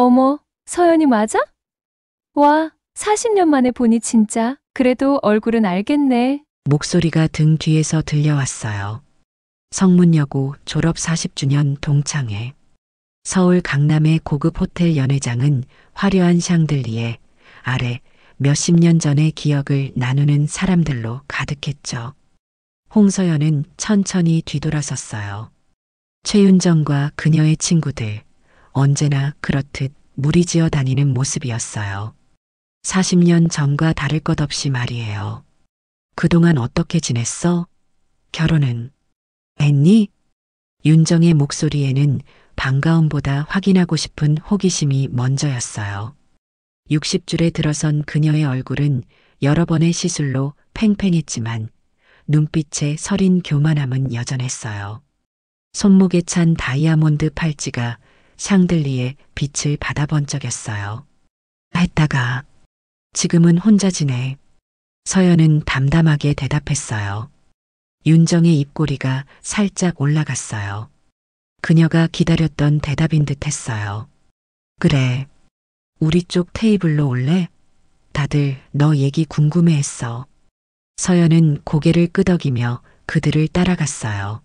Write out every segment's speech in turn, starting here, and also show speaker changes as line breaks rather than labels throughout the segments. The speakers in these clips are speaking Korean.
어머, 서연이 맞아? 와, 40년 만에 보니 진짜. 그래도 얼굴은 알겠네.
목소리가 등 뒤에서 들려왔어요. 성문여고 졸업 40주년 동창회. 서울 강남의 고급 호텔 연회장은 화려한 샹들리에 아래 몇십 년 전의 기억을 나누는 사람들로 가득했죠. 홍서연은 천천히 뒤돌아섰어요. 최윤정과 그녀의 친구들, 언제나 그렇듯 무리지어 다니는 모습이었어요. 40년 전과 다를 것 없이 말이에요. 그동안 어떻게 지냈어? 결혼은 했니? 윤정의 목소리에는 반가움보다 확인하고 싶은 호기심이 먼저였어요. 60줄에 들어선 그녀의 얼굴은 여러 번의 시술로 팽팽했지만 눈빛의 서린 교만함은 여전했어요. 손목에 찬 다이아몬드 팔찌가 샹들리에 빛을 받아 번쩍였어요. 했다가 지금은 혼자 지내. 서연은 담담하게 대답했어요. 윤정의 입꼬리가 살짝 올라갔어요. 그녀가 기다렸던 대답인 듯 했어요. 그래. 우리 쪽 테이블로 올래? 다들 너 얘기 궁금해했어. 서연은 고개를 끄덕이며 그들을 따라갔어요.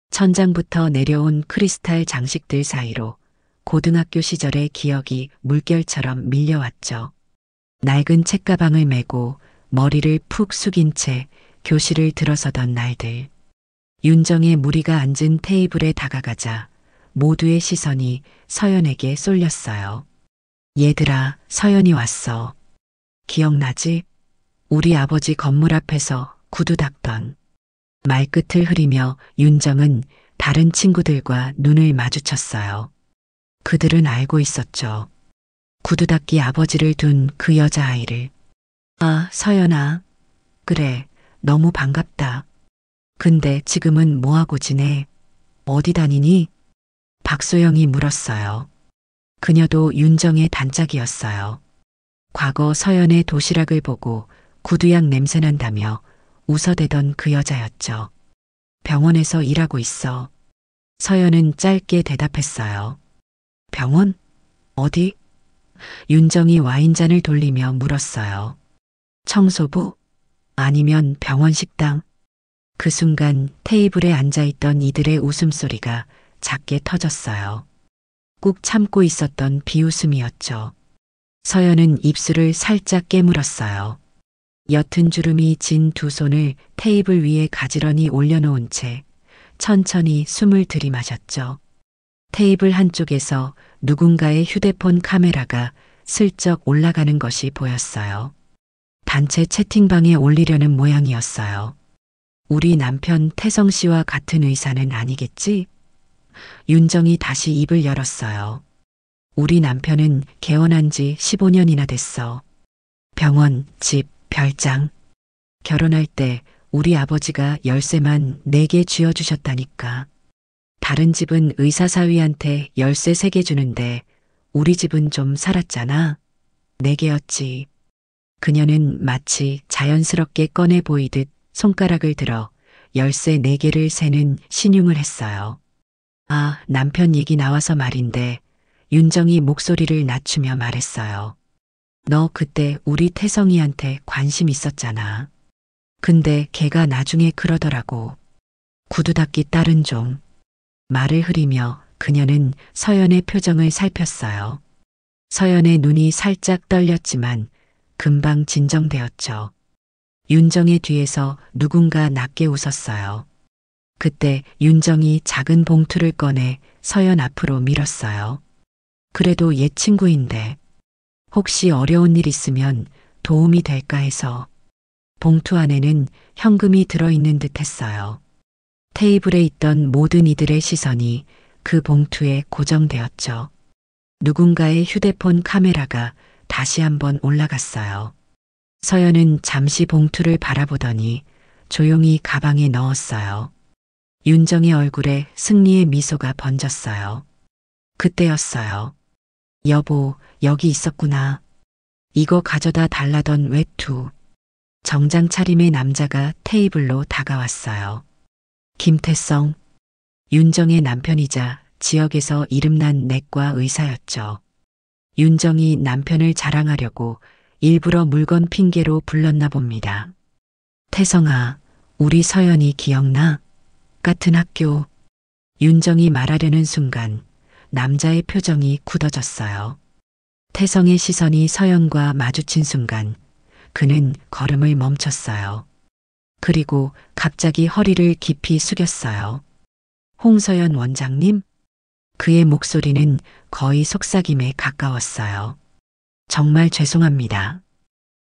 천장부터 내려온 크리스탈 장식들 사이로 고등학교 시절의 기억이 물결처럼 밀려왔죠. 낡은 책가방을 메고 머리를 푹 숙인 채 교실을 들어서던 날들. 윤정의 무리가 앉은 테이블에 다가가자 모두의 시선이 서연에게 쏠렸어요. 얘들아, 서연이 왔어. 기억나지? 우리 아버지 건물 앞에서 구두 닦던. 말끝을 흐리며 윤정은 다른 친구들과 눈을 마주쳤어요. 그들은 알고 있었죠. 구두 닦기 아버지를 둔 그 여자아이를. 아, 서연아. 그래, 너무 반갑다. 근데 지금은 뭐하고 지내? 어디 다니니? 박소영이 물었어요. 그녀도 윤정의 단짝이었어요. 과거 서연의 도시락을 보고 구두약 냄새난다며 웃어대던 그 여자였죠. 병원에서 일하고 있어. 서연은 짧게 대답했어요. 병원? 어디? 윤정이 와인잔을 돌리며 물었어요. 청소부? 아니면 병원 식당? 그 순간 테이블에 앉아있던 이들의 웃음소리가 작게 터졌어요. 꾹 참고 있었던 비웃음이었죠. 서연은 입술을 살짝 깨물었어요. 옅은 주름이 진 두 손을 테이블 위에 가지런히 올려놓은 채 천천히 숨을 들이마셨죠. 테이블 한쪽에서 누군가의 휴대폰 카메라가 슬쩍 올라가는 것이 보였어요. 단체 채팅방에 올리려는 모양이었어요. 우리 남편 태성 씨와 같은 의사는 아니겠지? 윤정이 다시 입을 열었어요. 우리 남편은 개원한 지 15년이나 됐어. 병원, 집, 별장. 결혼할 때 우리 아버지가 열쇠만 4개 쥐어주셨다니까. 다른 집은 의사 사위한테 열쇠 3개 주는데 우리 집은 좀 살았잖아. 4개였지. 그녀는 마치 자연스럽게 꺼내 보이듯 손가락을 들어 열쇠 4개를 세는 신용을 했어요. 아, 남편 얘기 나와서 말인데 윤정이 목소리를 낮추며 말했어요. 너 그때 우리 태성이한테 관심 있었잖아. 근데 걔가 나중에 그러더라고. 구두 닦기 딸은 좀. 말을 흐리며 그녀는 서연의 표정을 살폈어요. 서연의 눈이 살짝 떨렸지만 금방 진정되었죠. 윤정의 뒤에서 누군가 낮게 웃었어요. 그때 윤정이 작은 봉투를 꺼내 서연 앞으로 밀었어요. 그래도 옛 친구인데 혹시 어려운 일 있으면 도움이 될까 해서. 봉투 안에는 현금이 들어있는 듯 했어요. 테이블에 있던 모든 이들의 시선이 그 봉투에 고정되었죠. 누군가의 휴대폰 카메라가 다시 한번 올라갔어요. 서연은 잠시 봉투를 바라보더니 조용히 가방에 넣었어요. 윤정의 얼굴에 승리의 미소가 번졌어요. 그때였어요. 여보, 여기 있었구나. 이거 가져다 달라던 외투. 정장 차림의 남자가 테이블로 다가왔어요. 김태성, 윤정의 남편이자 지역에서 이름난 내과 의사였죠. 윤정이 남편을 자랑하려고 일부러 물건 핑계로 불렀나 봅니다. 태성아, 우리 서연이 기억나? 같은 학교. 윤정이 말하려는 순간 남자의 표정이 굳어졌어요. 태성의 시선이 서연과 마주친 순간 그는 걸음을 멈췄어요. 그리고 갑자기 허리를 깊이 숙였어요. 홍서연 원장님? 그의 목소리는 거의 속삭임에 가까웠어요. 정말 죄송합니다.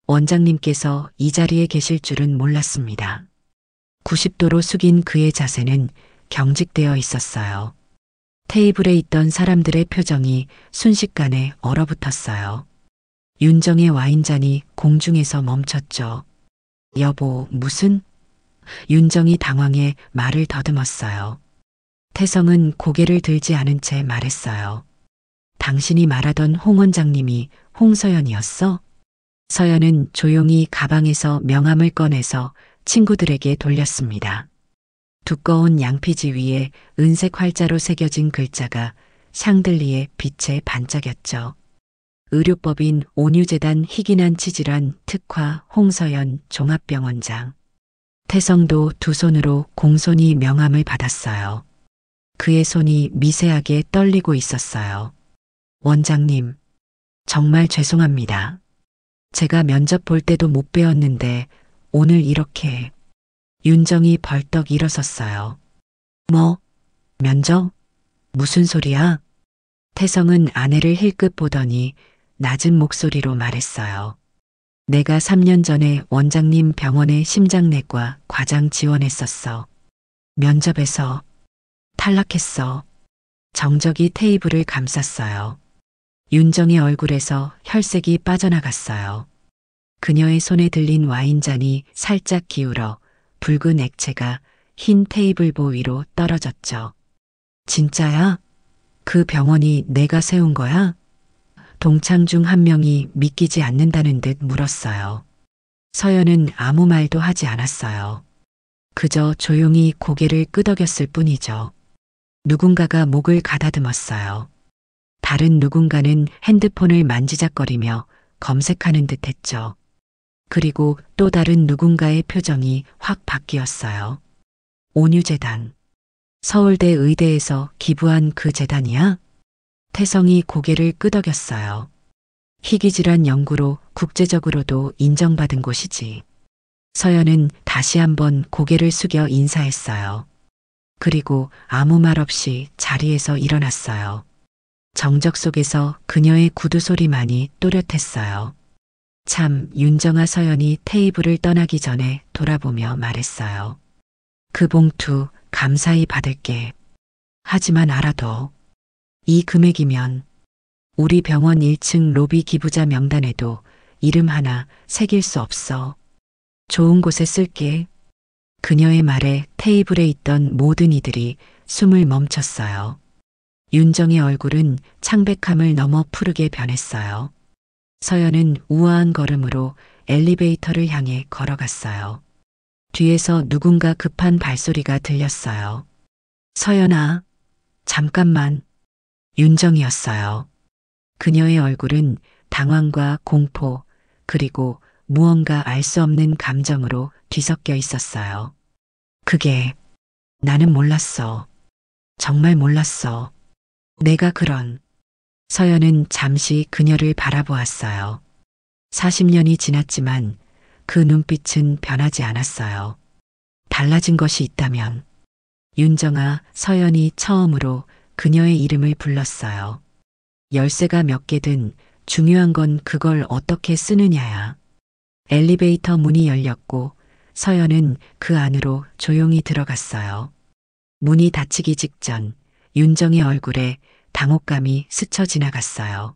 원장님께서 이 자리에 계실 줄은 몰랐습니다. 90도로 숙인 그의 자세는 경직되어 있었어요. 테이블에 있던 사람들의 표정이 순식간에 얼어붙었어요. 윤정의 와인잔이 공중에서 멈췄죠. 여보, 무슨? 윤정이 당황해 말을 더듬었어요. 태성은 고개를 들지 않은 채 말했어요. 당신이 말하던 홍 원장님이 홍서연이었어? 서연은 조용히 가방에서 명함을 꺼내서 친구들에게 돌렸습니다. 두꺼운 양피지 위에 은색 활자로 새겨진 글자가 샹들리에 빛에 반짝였죠. 의료법인 온유재단 희귀난 치질환 특화 홍서연 종합병원장. 태성도 두 손으로 공손히 명함을 받았어요. 그의 손이 미세하게 떨리고 있었어요. 원장님, 정말 죄송합니다. 제가 면접 볼 때도 못 배웠는데 오늘 이렇게. 윤정이 벌떡 일어섰어요. 뭐? 면접? 무슨 소리야? 태성은 아내를 힐끗 보더니 낮은 목소리로 말했어요. 내가 3년 전에 원장님 병원에 심장내과 과장 지원했었어. 면접에서 탈락했어. 정적이 테이블을 감쌌어요. 윤정의 얼굴에서 혈색이 빠져나갔어요. 그녀의 손에 들린 와인잔이 살짝 기울어 붉은 액체가 흰 테이블보 위로 떨어졌죠. 진짜야? 그 병원이 내가 세운 거야? 동창 중 한 명이 믿기지 않는다는 듯 물었어요. 서연은 아무 말도 하지 않았어요. 그저 조용히 고개를 끄덕였을 뿐이죠. 누군가가 목을 가다듬었어요. 다른 누군가는 핸드폰을 만지작거리며 검색하는 듯 했죠. 그리고 또 다른 누군가의 표정이 확 바뀌었어요. 온유재단. 서울대 의대에서 기부한 그 재단이야? 태성이 고개를 끄덕였어요. 희귀질환 연구로 국제적으로도 인정받은 곳이지. 서연은 다시 한번 고개를 숙여 인사했어요. 그리고 아무 말 없이 자리에서 일어났어요. 정적 속에서 그녀의 구두 소리만이 또렷했어요. 참, 윤정아. 서연이 테이블을 떠나기 전에 돌아보며 말했어요. 그 봉투 감사히 받을게. 하지만 알아둬. 이 금액이면 우리 병원 1층 로비 기부자 명단에도 이름 하나 새길 수 없어. 좋은 곳에 쓸게. 그녀의 말에 테이블에 있던 모든 이들이 숨을 멈췄어요. 윤정의 얼굴은 창백함을 넘어 푸르게 변했어요. 서연은 우아한 걸음으로 엘리베이터를 향해 걸어갔어요. 뒤에서 누군가 급한 발소리가 들렸어요. 서연아, 잠깐만. 윤정이었어요. 그녀의 얼굴은 당황과 공포, 그리고 무언가 알 수 없는 감정으로 뒤섞여 있었어요. 그게, 나는 몰랐어. 정말 몰랐어. 내가 그런. 서연은 잠시 그녀를 바라보았어요. 40년이 지났지만 그 눈빛은 변하지 않았어요. 달라진 것이 있다면. 윤정아. 서연이 처음으로 그녀의 이름을 불렀어요. 열쇠가 몇 개든 중요한 건 그걸 어떻게 쓰느냐야. 엘리베이터 문이 열렸고 서연은 그 안으로 조용히 들어갔어요. 문이 닫히기 직전 윤정의 얼굴에 당혹감이 스쳐 지나갔어요.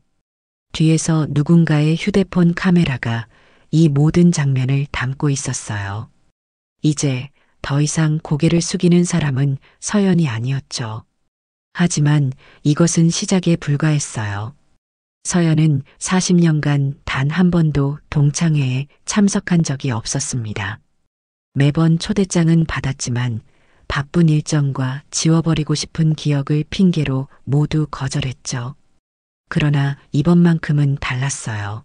뒤에서 누군가의 휴대폰 카메라가 이 모든 장면을 담고 있었어요. 이제 더 이상 고개를 숙이는 사람은 서연이 아니었죠. 하지만 이것은 시작에 불과했어요. 서연은 40년간 단 한 번도 동창회에 참석한 적이 없었습니다. 매번 초대장은 받았지만 바쁜 일정과 지워버리고 싶은 기억을 핑계로 모두 거절했죠. 그러나 이번만큼은 달랐어요.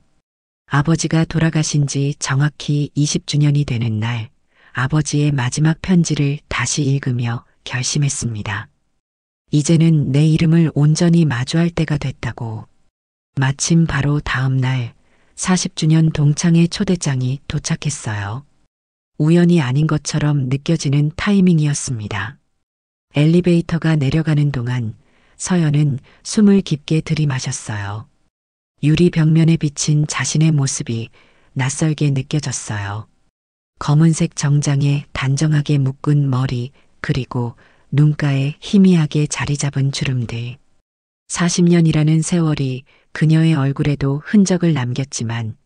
아버지가 돌아가신 지 정확히 20주년이 되는 날, 아버지의 마지막 편지를 다시 읽으며 결심했습니다. 이제는 내 이름을 온전히 마주할 때가 됐다고. 마침 바로 다음 날 40주년 동창회 초대장이 도착했어요. 우연이 아닌 것처럼 느껴지는 타이밍이었습니다. 엘리베이터가 내려가는 동안 서연은 숨을 깊게 들이마셨어요. 유리 벽면에 비친 자신의 모습이 낯설게 느껴졌어요. 검은색 정장에 단정하게 묶은 머리, 그리고 눈가에 희미하게 자리 잡은 주름들. 40년이라는 세월이 그녀의 얼굴에도 흔적을 남겼지만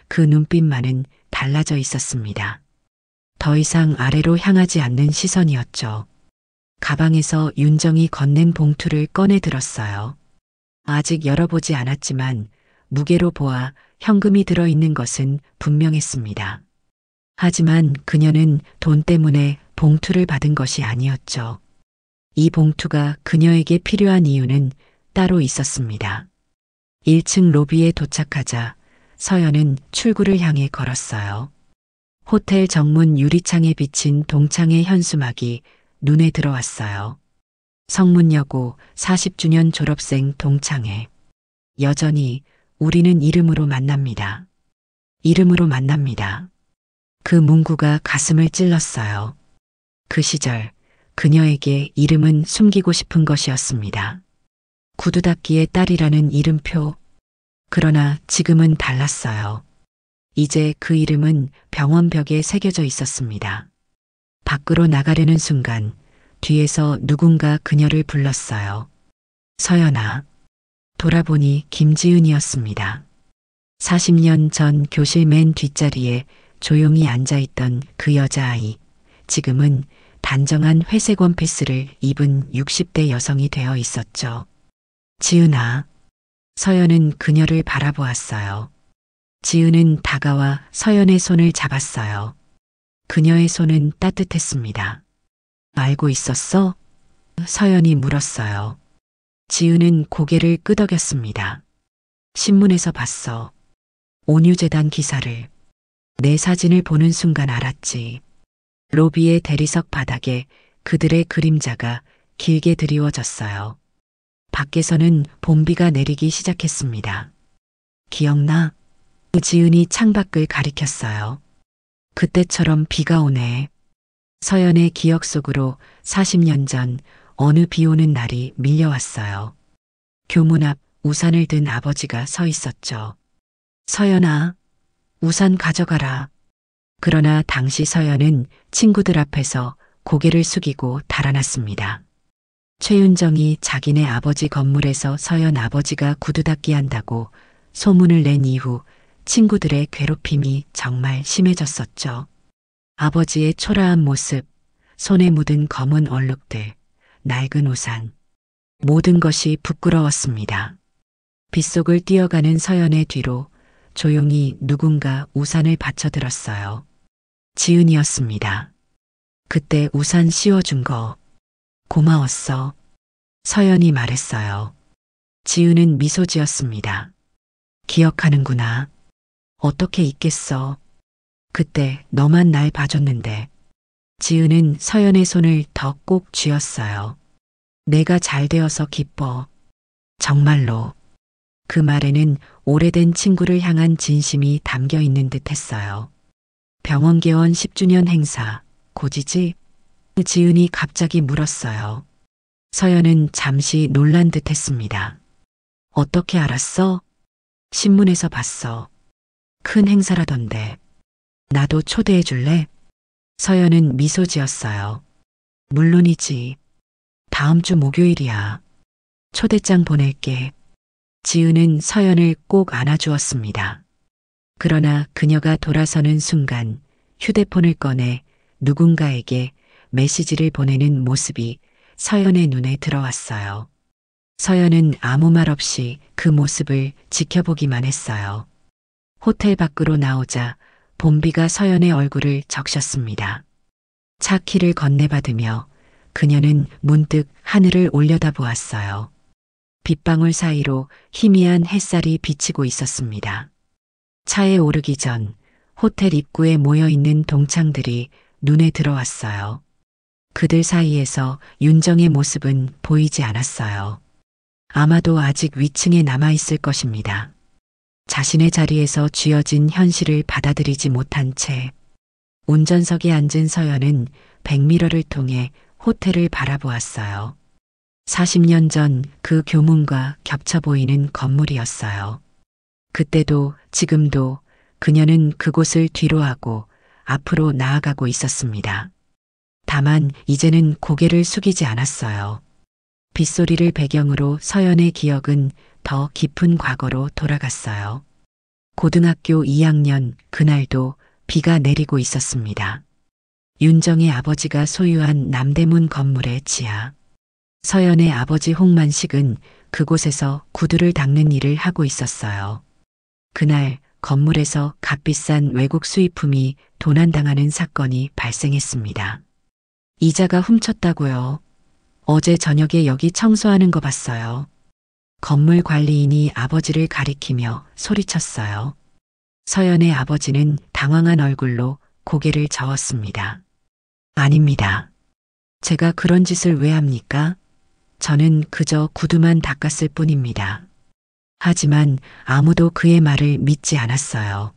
그 눈빛만은 달라져 있었습니다. 더 이상 아래로 향하지 않는 시선이었죠. 가방에서 윤정이 건넨 봉투를 꺼내 들었어요. 아직 열어보지 않았지만 무게로 보아 현금이 들어있는 것은 분명했습니다. 하지만 그녀는 돈 때문에 봉투를 받은 것이 아니었죠. 이 봉투가 그녀에게 필요한 이유는 따로 있었습니다. 1층 로비에 도착하자 서연은 출구를 향해 걸었어요. 호텔 정문 유리창에 비친 동창회 현수막이 눈에 들어왔어요. 성문여고 40주년 졸업생 동창회. 여전히 우리는 이름으로 만납니다. 이름으로 만납니다. 그 문구가 가슴을 찔렀어요. 그 시절 그녀에게 이름은 숨기고 싶은 것이었습니다. 구두 닦기의 딸이라는 이름표. 그러나 지금은 달랐어요. 이제 그 이름은 병원 벽에 새겨져 있었습니다. 밖으로 나가려는 순간 뒤에서 누군가 그녀를 불렀어요. 서연아. 돌아보니 김지은이었습니다. 40년 전 교실 맨 뒷자리에 조용히 앉아있던 그 여자아이. 지금은 단정한 회색 원피스를 입은 60대 여성이 되어 있었죠. 지은아. 서연은 그녀를 바라보았어요. 지은은 다가와 서연의 손을 잡았어요. 그녀의 손은 따뜻했습니다. 알고 있었어? 서연이 물었어요. 지은은 고개를 끄덕였습니다. 신문에서 봤어. 온유재단 기사를. 내 사진을 보는 순간 알았지. 로비의 대리석 바닥에 그들의 그림자가 길게 드리워졌어요. 밖에서는 봄비가 내리기 시작했습니다. 기억나? 지은이 창밖을 가리켰어요. 그때처럼 비가 오네. 서연의 기억 속으로 40년 전 어느 비 오는 날이 밀려왔어요. 교문 앞 우산을 든 아버지가 서 있었죠. 서연아, 우산 가져가라. 그러나 당시 서연은 친구들 앞에서 고개를 숙이고 달아났습니다. 최윤정이 자기네 아버지 건물에서 서연 아버지가 구두 닦기 한다고 소문을 낸 이후 친구들의 괴롭힘이 정말 심해졌었죠. 아버지의 초라한 모습, 손에 묻은 검은 얼룩들, 낡은 우산. 모든 것이 부끄러웠습니다. 빗속을 뛰어가는 서연의 뒤로 조용히 누군가 우산을 받쳐들었어요. 지은이었습니다. 그때 우산 씌워준 거 고마웠어. 서연이 말했어요. 지은은 미소 지었습니다. 기억하는구나. 어떻게 잊겠어. 그때 너만 날 봐줬는데. 지은은 서연의 손을 더 꼭 쥐었어요. 내가 잘 되어서 기뻐. 정말로. 그 말에는 오래된 친구를 향한 진심이 담겨 있는 듯 했어요. 병원 개원 10주년 행사, 고지지? 지은이 갑자기 물었어요. 서연은 잠시 놀란 듯 했습니다. 어떻게 알았어? 신문에서 봤어. 큰 행사라던데. 나도 초대해 줄래? 서연은 미소 지었어요. 물론이지. 다음 주 목요일이야. 초대장 보낼게. 지은은 서연을 꼭 안아주었습니다. 그러나 그녀가 돌아서는 순간 휴대폰을 꺼내 누군가에게 메시지를 보내는 모습이 서연의 눈에 들어왔어요. 서연은 아무 말 없이 그 모습을 지켜보기만 했어요. 호텔 밖으로 나오자 봄비가 서연의 얼굴을 적셨습니다. 차 키를 건네받으며 그녀는 문득 하늘을 올려다보았어요. 빗방울 사이로 희미한 햇살이 비치고 있었습니다. 차에 오르기 전 호텔 입구에 모여 있는 동창들이 눈에 들어왔어요. 그들 사이에서 윤정의 모습은 보이지 않았어요. 아마도 아직 위층에 남아 있을 것입니다. 자신의 자리에서 쥐어진 현실을 받아들이지 못한 채 운전석에 앉은 서연은 백미러를 통해 호텔을 바라보았어요. 40년 전 그 교문과 겹쳐 보이는 건물이었어요. 그때도 지금도 그녀는 그곳을 뒤로하고 앞으로 나아가고 있었습니다. 다만 이제는 고개를 숙이지 않았어요. 빗소리를 배경으로 서연의 기억은 더 깊은 과거로 돌아갔어요. 고등학교 2학년 그날도 비가 내리고 있었습니다. 윤정의 아버지가 소유한 남대문 건물의 지하. 서연의 아버지 홍만식은 그곳에서 구두를 닦는 일을 하고 있었어요. 그날 건물에서 값비싼 외국 수입품이 도난당하는 사건이 발생했습니다. 이자가 훔쳤다고요. 어제 저녁에 여기 청소하는 거 봤어요. 건물 관리인이 아버지를 가리키며 소리쳤어요. 서연의 아버지는 당황한 얼굴로 고개를 저었습니다. 아닙니다. 제가 그런 짓을 왜 합니까? 저는 그저 구두만 닦았을 뿐입니다. 하지만 아무도 그의 말을 믿지 않았어요.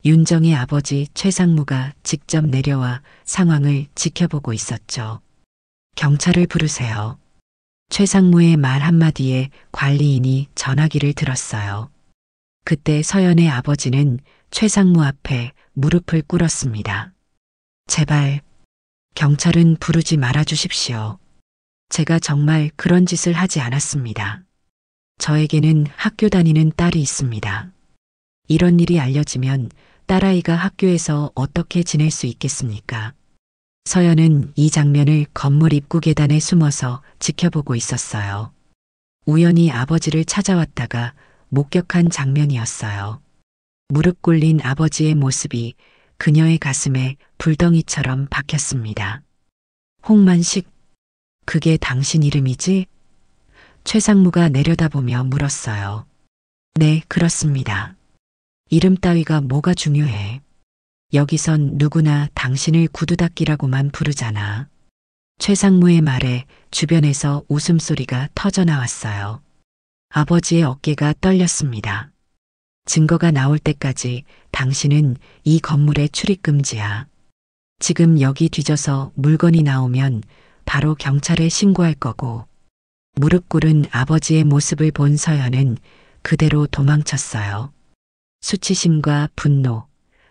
윤정의 아버지 최상무가 직접 내려와 상황을 지켜보고 있었죠. 경찰을 부르세요. 최상무의 말 한마디에 관리인이 전화기를 들었어요. 그때 서연의 아버지는 최상무 앞에 무릎을 꿇었습니다. 제발 경찰은 부르지 말아 주십시오. 제가 정말 그런 짓을 하지 않았습니다. 저에게는 학교 다니는 딸이 있습니다. 이런 일이 알려지면 딸아이가 학교에서 어떻게 지낼 수 있겠습니까? 서연은 이 장면을 건물 입구 계단에 숨어서 지켜보고 있었어요. 우연히 아버지를 찾아왔다가 목격한 장면이었어요. 무릎 꿇린 아버지의 모습이 그녀의 가슴에 불덩이처럼 박혔습니다. 홍만식, 그게 당신 이름이지? 최상무가 내려다보며 물었어요. 네, 그렇습니다. 이름 따위가 뭐가 중요해. 여기선 누구나 당신을 구두닦이라고만 부르잖아. 최상무의 말에 주변에서 웃음소리가 터져 나왔어요. 아버지의 어깨가 떨렸습니다. 증거가 나올 때까지 당신은 이 건물에 출입 금지야. 지금 여기 뒤져서 물건이 나오면 바로 경찰에 신고할 거고. 무릎 꿇은 아버지의 모습을 본 서연은 그대로 도망쳤어요. 수치심과 분노,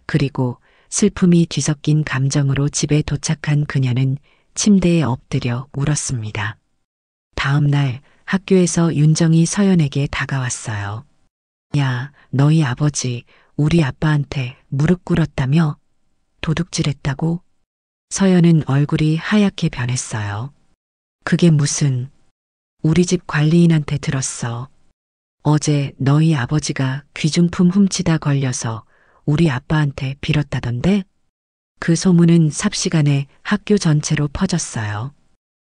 그리고 슬픔이 뒤섞인 감정으로 집에 도착한 그녀는 침대에 엎드려 울었습니다. 다음 날 학교에서 윤정이 서연에게 다가왔어요. 야, 너희 아버지 우리 아빠한테 무릎 꿇었다며? 도둑질했다고? 서연은 얼굴이 하얗게 변했어요. 그게 무슨... 우리 집 관리인한테 들었어. 어제 너희 아버지가 귀중품 훔치다 걸려서 우리 아빠한테 빌었다던데? 그 소문은 삽시간에 학교 전체로 퍼졌어요.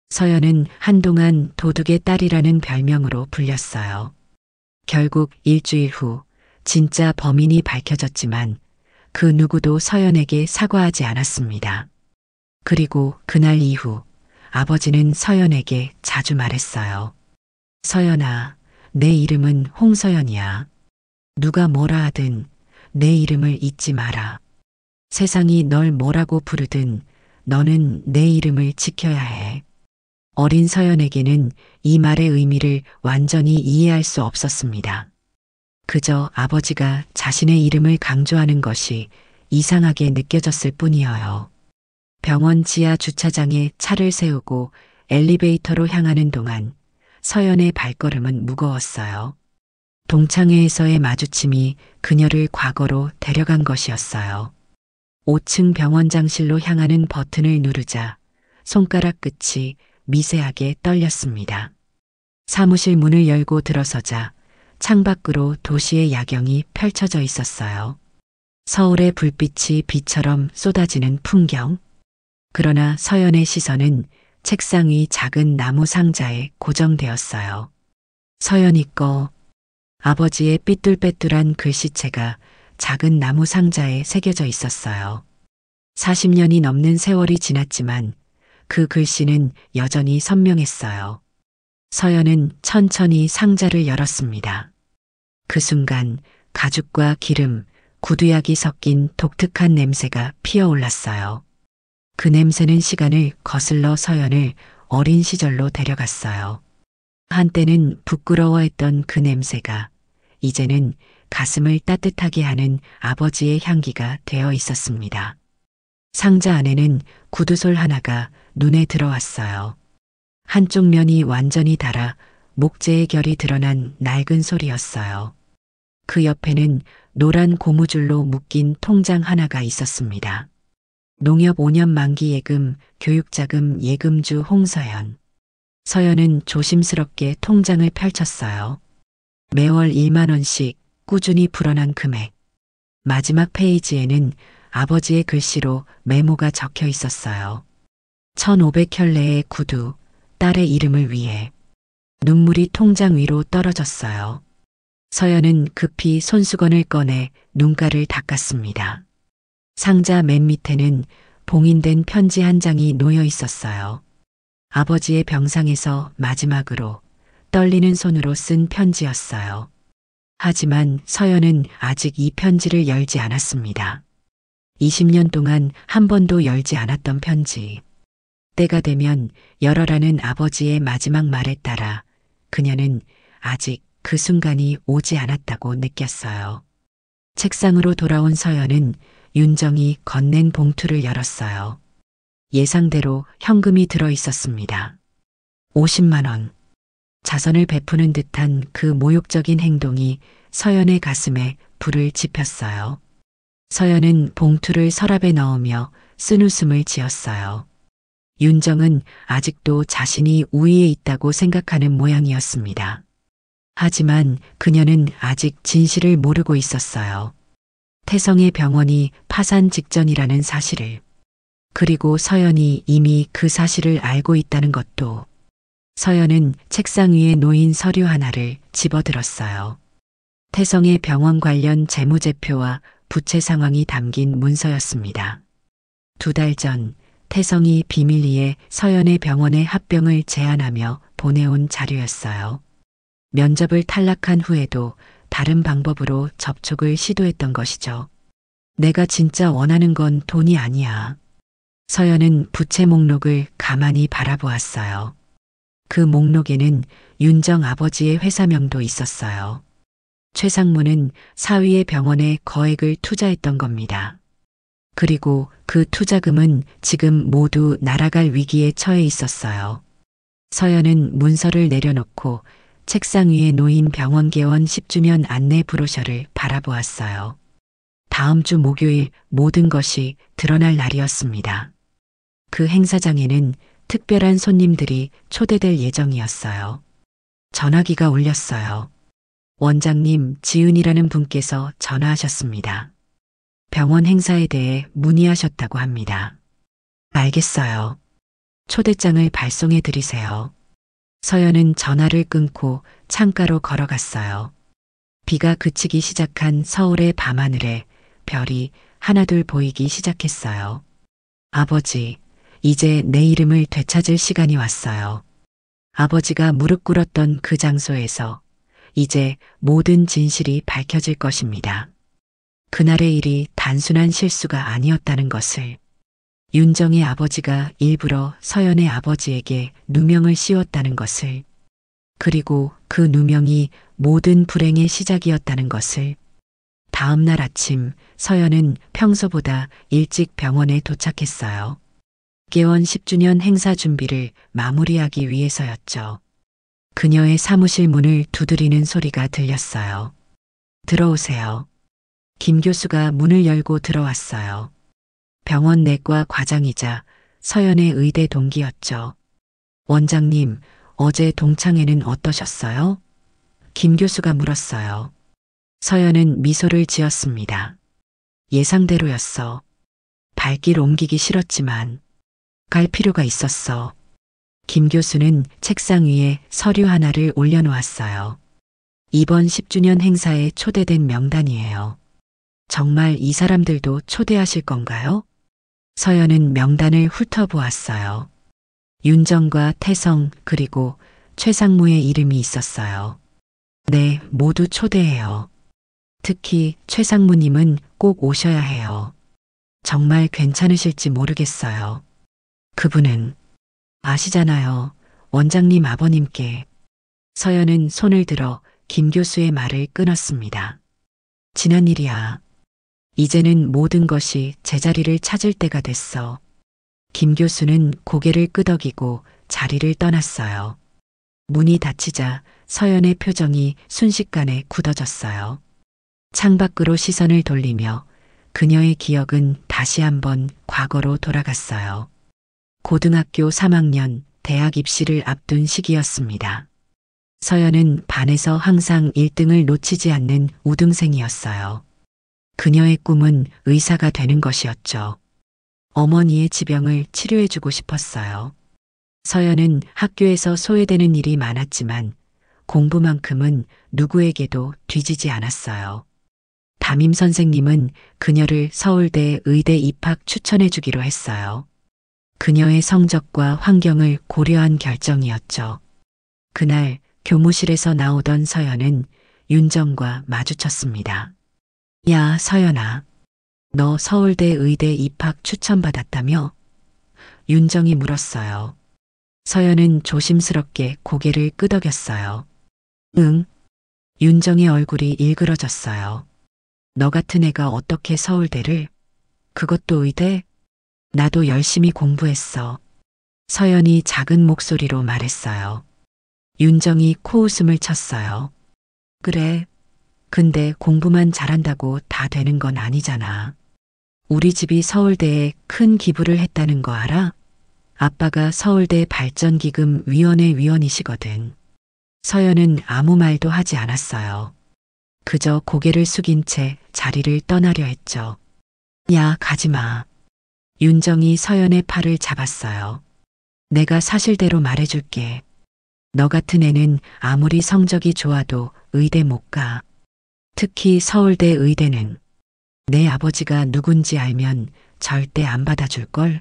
서연은 한동안 도둑의 딸이라는 별명으로 불렸어요. 결국 일주일 후 진짜 범인이 밝혀졌지만 그 누구도 서연에게 사과하지 않았습니다. 그리고 그날 이후 아버지는 서연에게 자주 말했어요. 서연아, 내 이름은 홍서연이야. 누가 뭐라 하든 내 이름을 잊지 마라. 세상이 널 뭐라고 부르든 너는 내 이름을 지켜야 해. 어린 서연에게는 이 말의 의미를 완전히 이해할 수 없었습니다. 그저 아버지가 자신의 이름을 강조하는 것이 이상하게 느껴졌을 뿐이어요. 병원 지하 주차장에 차를 세우고 엘리베이터로 향하는 동안 서연의 발걸음은 무거웠어요. 동창회에서의 마주침이 그녀를 과거로 데려간 것이었어요. 5층 병원장실로 향하는 버튼을 누르자 손가락 끝이 미세하게 떨렸습니다. 사무실 문을 열고 들어서자 창밖으로 도시의 야경이 펼쳐져 있었어요. 서울의 불빛이 비처럼 쏟아지는 풍경. 그러나 서연의 시선은 책상 위 작은 나무 상자에 고정되었어요. 서연이 거. 아버지의 삐뚤빼뚤한 글씨체가 작은 나무 상자에 새겨져 있었어요. 40년이 넘는 세월이 지났지만 그 글씨는 여전히 선명했어요. 서연은 천천히 상자를 열었습니다. 그 순간 가죽과 기름, 구두약이 섞인 독특한 냄새가 피어올랐어요. 그 냄새는 시간을 거슬러 서연을 어린 시절로 데려갔어요. 한때는 부끄러워했던 그 냄새가 이제는 가슴을 따뜻하게 하는 아버지의 향기가 되어 있었습니다. 상자 안에는 구두솔 하나가 눈에 들어왔어요. 한쪽 면이 완전히 닳아 목재의 결이 드러난 낡은 솔이었어요. 그 옆에는 노란 고무줄로 묶인 통장 하나가 있었습니다. 농협 5년 만기 예금, 교육자금 예금주 홍서연. 서연은 조심스럽게 통장을 펼쳤어요. 매월 1만 원씩 꾸준히 불어난 금액. 마지막 페이지에는 아버지의 글씨로 메모가 적혀 있었어요. 1500켤레의 구두, 딸의 이름을 위해. 눈물이 통장 위로 떨어졌어요. 서연은 급히 손수건을 꺼내 눈가를 닦았습니다. 상자 맨 밑에는 봉인된 편지 한 장이 놓여 있었어요. 아버지의 병상에서 마지막으로 떨리는 손으로 쓴 편지였어요. 하지만 서연은 아직 이 편지를 열지 않았습니다. 20년 동안 한 번도 열지 않았던 편지. 때가 되면 열어라는 아버지의 마지막 말에 따라 그녀는 아직 그 순간이 오지 않았다고 느꼈어요. 책상으로 돌아온 서연은 윤정이 건넨 봉투를 열었어요. 예상대로 현금이 들어 있었습니다. 50만 원. 자선을 베푸는 듯한 그 모욕적인 행동이 서연의 가슴에 불을 지폈어요. 서연은 봉투를 서랍에 넣으며 쓴웃음을 지었어요. 윤정은 아직도 자신이 우위에 있다고 생각하는 모양이었습니다. 하지만 그녀는 아직 진실을 모르고 있었어요. 태성의 병원이 파산 직전이라는 사실을. 그리고 서연이 이미 그 사실을 알고 있다는 것도. 서연은 책상 위에 놓인 서류 하나를 집어들었어요. 태성의 병원 관련 재무제표와 부채 상황이 담긴 문서였습니다. 2달 전 태성이 비밀리에 서연의 병원에 합병을 제안하며 보내온 자료였어요. 면접을 탈락한 후에도 다른 방법으로 접촉을 시도했던 것이죠. 내가 진짜 원하는 건 돈이 아니야. 서연은 부채 목록을 가만히 바라보았어요. 그 목록에는 윤정 아버지의 회사명도 있었어요. 최상무는 사위의 병원에 거액을 투자했던 겁니다. 그리고 그 투자금은 지금 모두 날아갈 위기에 처해 있었어요. 서연은 문서를 내려놓고 책상 위에 놓인 병원 개원 10주년 안내 브로셔를 바라보았어요. 다음 주 목요일 모든 것이 드러날 날이었습니다. 그 행사장에는 특별한 손님들이 초대될 예정이었어요. 전화기가 울렸어요. 원장님 지은이라는 분께서 전화하셨습니다. 병원 행사에 대해 문의하셨다고 합니다. 알겠어요. 초대장을 발송해 드리세요. 서연은 전화를 끊고 창가로 걸어갔어요. 비가 그치기 시작한 서울의 밤하늘에 별이 하나둘 보이기 시작했어요. 아버지, 이제 내 이름을 되찾을 시간이 왔어요. 아버지가 무릎 꿇었던 그 장소에서 이제 모든 진실이 밝혀질 것입니다. 그날의 일이 단순한 실수가 아니었다는 것을. 윤정의 아버지가 일부러 서연의 아버지에게 누명을 씌웠다는 것을. 그리고 그 누명이 모든 불행의 시작이었다는 것을. 다음 날 아침 서연은 평소보다 일찍 병원에 도착했어요. 개원 10주년 행사 준비를 마무리하기 위해서였죠. 그녀의 사무실 문을 두드리는 소리가 들렸어요. 들어오세요. 김 교수가 문을 열고 들어왔어요. 병원 내과 과장이자 서연의 의대 동기였죠. 원장님, 어제 동창회는 어떠셨어요? 김 교수가 물었어요. 서연은 미소를 지었습니다. 예상대로였어. 발길 옮기기 싫었지만 갈 필요가 있었어. 김 교수는 책상 위에 서류 하나를 올려놓았어요. 이번 10주년 행사에 초대된 명단이에요. 정말 이 사람들도 초대하실 건가요? 서연은 명단을 훑어보았어요. 윤정과 태성 그리고 최상무의 이름이 있었어요. 네, 모두 초대해요. 특히 최상무님은 꼭 오셔야 해요. 정말 괜찮으실지 모르겠어요. 그분은 아시잖아요. 원장님 아버님께. 서연은 손을 들어 김 교수의 말을 끊었습니다. 지난 일이야. 이제는 모든 것이 제자리를 찾을 때가 됐어. 김 교수는 고개를 끄덕이고 자리를 떠났어요. 문이 닫히자 서연의 표정이 순식간에 굳어졌어요. 창밖으로 시선을 돌리며 그녀의 기억은 다시 한번 과거로 돌아갔어요. 고등학교 3학년 대학 입시를 앞둔 시기였습니다. 서연은 반에서 항상 1등을 놓치지 않는 우등생이었어요. 그녀의 꿈은 의사가 되는 것이었죠. 어머니의 지병을 치료해주고 싶었어요. 서연은 학교에서 소외되는 일이 많았지만 공부만큼은 누구에게도 뒤지지 않았어요. 담임 선생님은 그녀를 서울대 의대 입학 추천해주기로 했어요. 그녀의 성적과 환경을 고려한 결정이었죠. 그날 교무실에서 나오던 서연은 윤정과 마주쳤습니다. 야, 서연아. 너 서울대 의대 입학 추천받았다며? 윤정이 물었어요. 서연은 조심스럽게 고개를 끄덕였어요. 응. 윤정의 얼굴이 일그러졌어요. 너 같은 애가 어떻게 서울대를? 그것도 의대? 나도 열심히 공부했어. 서연이 작은 목소리로 말했어요. 윤정이 코웃음을 쳤어요. 그래. 근데 공부만 잘한다고 다 되는 건 아니잖아. 우리 집이 서울대에 큰 기부를 했다는 거 알아? 아빠가 서울대 발전기금 위원회 위원이시거든. 서연은 아무 말도 하지 않았어요. 그저 고개를 숙인 채 자리를 떠나려 했죠. 야, 가지 마. 윤정이 서연의 팔을 잡았어요. 내가 사실대로 말해줄게. 너 같은 애는 아무리 성적이 좋아도 의대 못 가. 특히 서울대 의대는 내 아버지가 누군지 알면 절대 안 받아줄걸?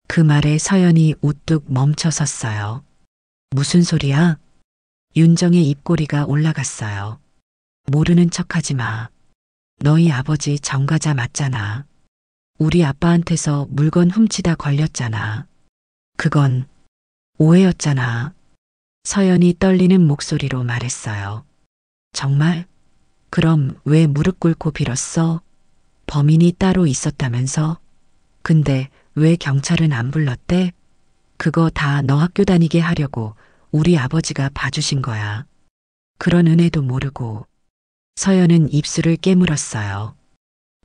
그 말에 서연이 우뚝 멈춰 섰어요. 무슨 소리야? 윤정의 입꼬리가 올라갔어요. 모르는 척하지 마. 너희 아버지 정과자 맞잖아. 우리 아빠한테서 물건 훔치다 걸렸잖아. 그건 오해였잖아. 서연이 떨리는 목소리로 말했어요. 정말? 그럼 왜 무릎 꿇고 빌었어? 범인이 따로 있었다면서? 근데 왜 경찰은 안 불렀대? 그거 다 너 학교 다니게 하려고 우리 아버지가 봐주신 거야. 그런 은혜도 모르고. 서연은 입술을 깨물었어요.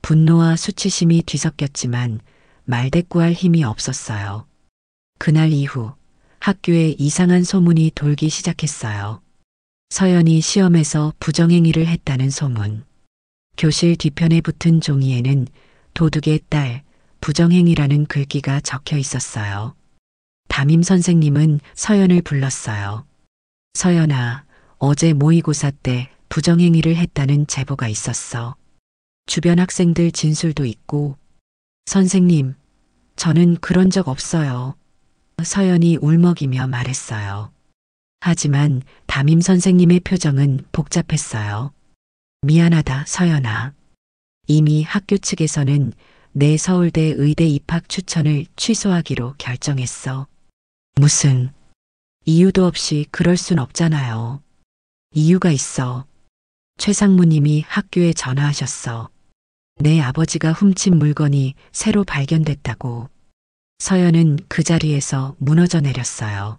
분노와 수치심이 뒤섞였지만 말대꾸할 힘이 없었어요. 그날 이후 학교에 이상한 소문이 돌기 시작했어요. 서연이 시험에서 부정행위를 했다는 소문. 교실 뒤편에 붙은 종이에는 도둑의 딸, 부정행위라는 글귀가 적혀 있었어요. 담임 선생님은 서연을 불렀어요. 서연아, 어제 모의고사 때 부정행위를 했다는 제보가 있었어. 주변 학생들 진술도 있고. 선생님, 저는 그런 적 없어요. 서연이 울먹이며 말했어요. 하지만 담임 선생님의 표정은 복잡했어요. 미안하다, 서연아. 이미 학교 측에서는 내 서울대 의대 입학 추천을 취소하기로 결정했어. 무슨 이유도 없이 그럴 순 없잖아요. 이유가 있어. 최상무님이 학교에 전화하셨어. 내 아버지가 훔친 물건이 새로 발견됐다고. 서연은 그 자리에서 무너져 내렸어요.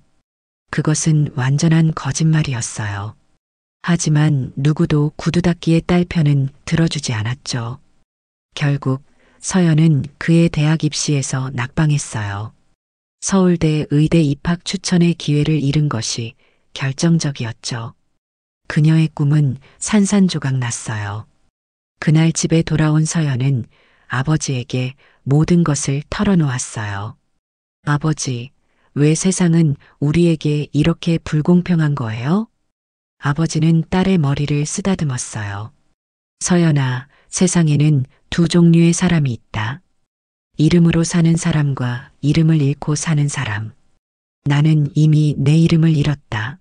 그것은 완전한 거짓말이었어요. 하지만 누구도 구두 닦기의 딸 편은 들어주지 않았죠. 결국 서연은 그의 대학 입시에서 낙방했어요. 서울대 의대 입학 추천의 기회를 잃은 것이 결정적이었죠. 그녀의 꿈은 산산조각 났어요. 그날 집에 돌아온 서연은 아버지에게 모든 것을 털어놓았어요. 아버지, 왜 세상은 우리에게 이렇게 불공평한 거예요? 아버지는 딸의 머리를 쓰다듬었어요. 서연아, 세상에는 두 종류의 사람이 있다. 이름으로 사는 사람과 이름을 잃고 사는 사람. 나는 이미 내 이름을 잃었다.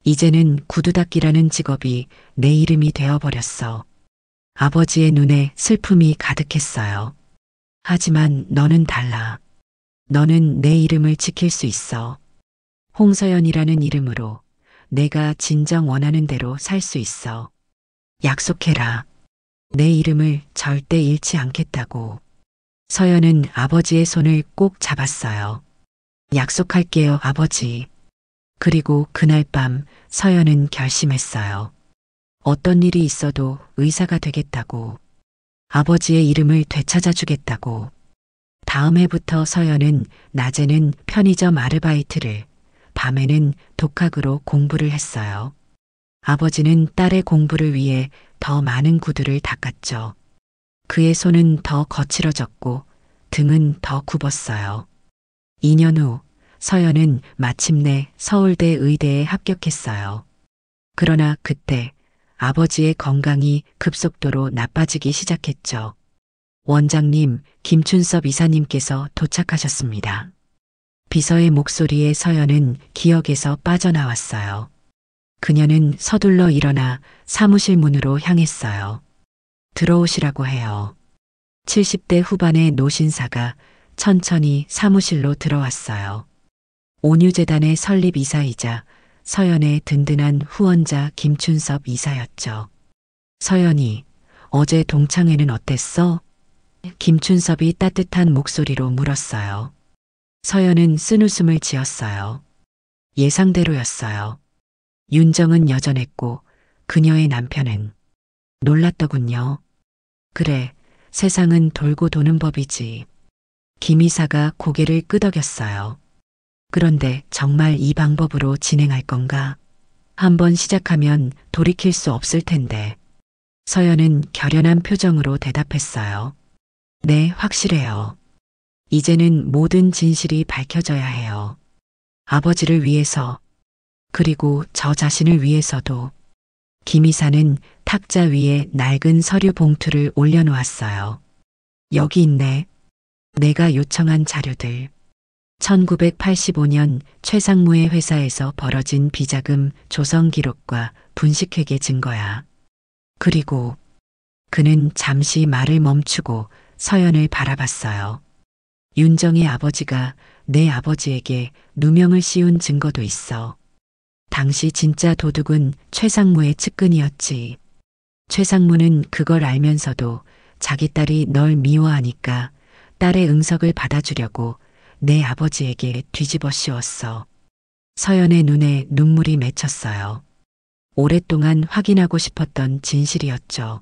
이제는 구두닦이라는 직업이 내 이름이 되어버렸어. 아버지의 눈에 슬픔이 가득했어요. 하지만 너는 달라. 너는 내 이름을 지킬 수 있어. 홍서연이라는 이름으로 내가 진정 원하는 대로 살 수 있어. 약속해라. 내 이름을 절대 잃지 않겠다고. 서연은 아버지의 손을 꼭 잡았어요. 약속할게요, 아버지. 그리고 그날 밤 서연은 결심했어요. 어떤 일이 있어도 의사가 되겠다고. 아버지의 이름을 되찾아 주겠다고. 다음 해부터 서연은 낮에는 편의점 아르바이트를, 밤에는 독학으로 공부를 했어요. 아버지는 딸의 공부를 위해 더 많은 구두를 닦았죠. 그의 손은 더 거칠어졌고 등은 더 굽었어요. 2년 후 서연은 마침내 서울대 의대에 합격했어요. 그러나 그때 아버지의 건강이 급속도로 나빠지기 시작했죠. 원장님, 김춘섭 이사님께서 도착하셨습니다. 비서의 목소리에 서연은 기억에서 빠져나왔어요. 그녀는 서둘러 일어나 사무실 문으로 향했어요. 들어오시라고 해요. 70대 후반의 노신사가 천천히 사무실로 들어왔어요. 온유재단의 설립 이사이자 서연의 든든한 후원자 김춘섭 이사였죠. 서연이, 어제 동창회는 어땠어? 김춘섭이 따뜻한 목소리로 물었어요. 서연은 쓴웃음을 지었어요. 예상대로였어요. 윤정은 여전했고 그녀의 남편은 놀랐더군요. 그래, 세상은 돌고 도는 법이지. 김 이사가 고개를 끄덕였어요. 그런데 정말 이 방법으로 진행할 건가? 한번 시작하면 돌이킬 수 없을 텐데. 서연은 결연한 표정으로 대답했어요. 네, 확실해요. 이제는 모든 진실이 밝혀져야 해요. 아버지를 위해서, 그리고 저 자신을 위해서도. 김 이사는 탁자 위에 낡은 서류 봉투를 올려놓았어요. 여기 있네. 내가 요청한 자료들. 1985년 최상무의 회사에서 벌어진 비자금 조성 기록과 분식회계 증거야. 그리고 그는 잠시 말을 멈추고 서연을 바라봤어요. 윤정의 아버지가 내 아버지에게 누명을 씌운 증거도 있어. 당시 진짜 도둑은 최상무의 측근이었지. 최상무는 그걸 알면서도 자기 딸이 널 미워하니까 딸의 응석을 받아주려고 내 아버지에게 뒤집어 씌웠어. 서연의 눈에 눈물이 맺혔어요. 오랫동안 확인하고 싶었던 진실이었죠.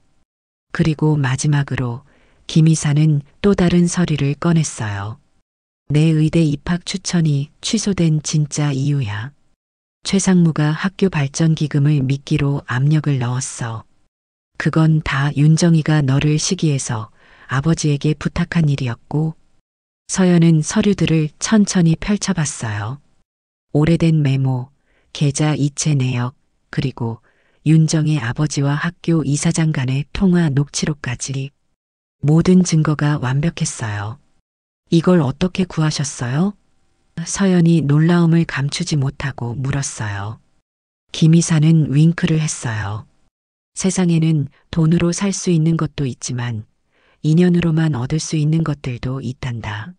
그리고 마지막으로 김 이사는 또 다른 서류를 꺼냈어요. 내 의대 입학 추천이 취소된 진짜 이유야. 최상무가 학교 발전 기금을 미끼로 압력을 넣었어. 그건 다 윤정이가 너를 시기해서 아버지에게 부탁한 일이었고, 서연은 서류들을 천천히 펼쳐봤어요. 오래된 메모, 계좌 이체 내역, 그리고 윤정의 아버지와 학교 이사장 간의 통화 녹취록까지 모든 증거가 완벽했어요. 이걸 어떻게 구하셨어요? 서연이 놀라움을 감추지 못하고 물었어요. 김 이사는 윙크를 했어요. 세상에는 돈으로 살 수 있는 것도 있지만 인연으로만 얻을 수 있는 것들도 있단다.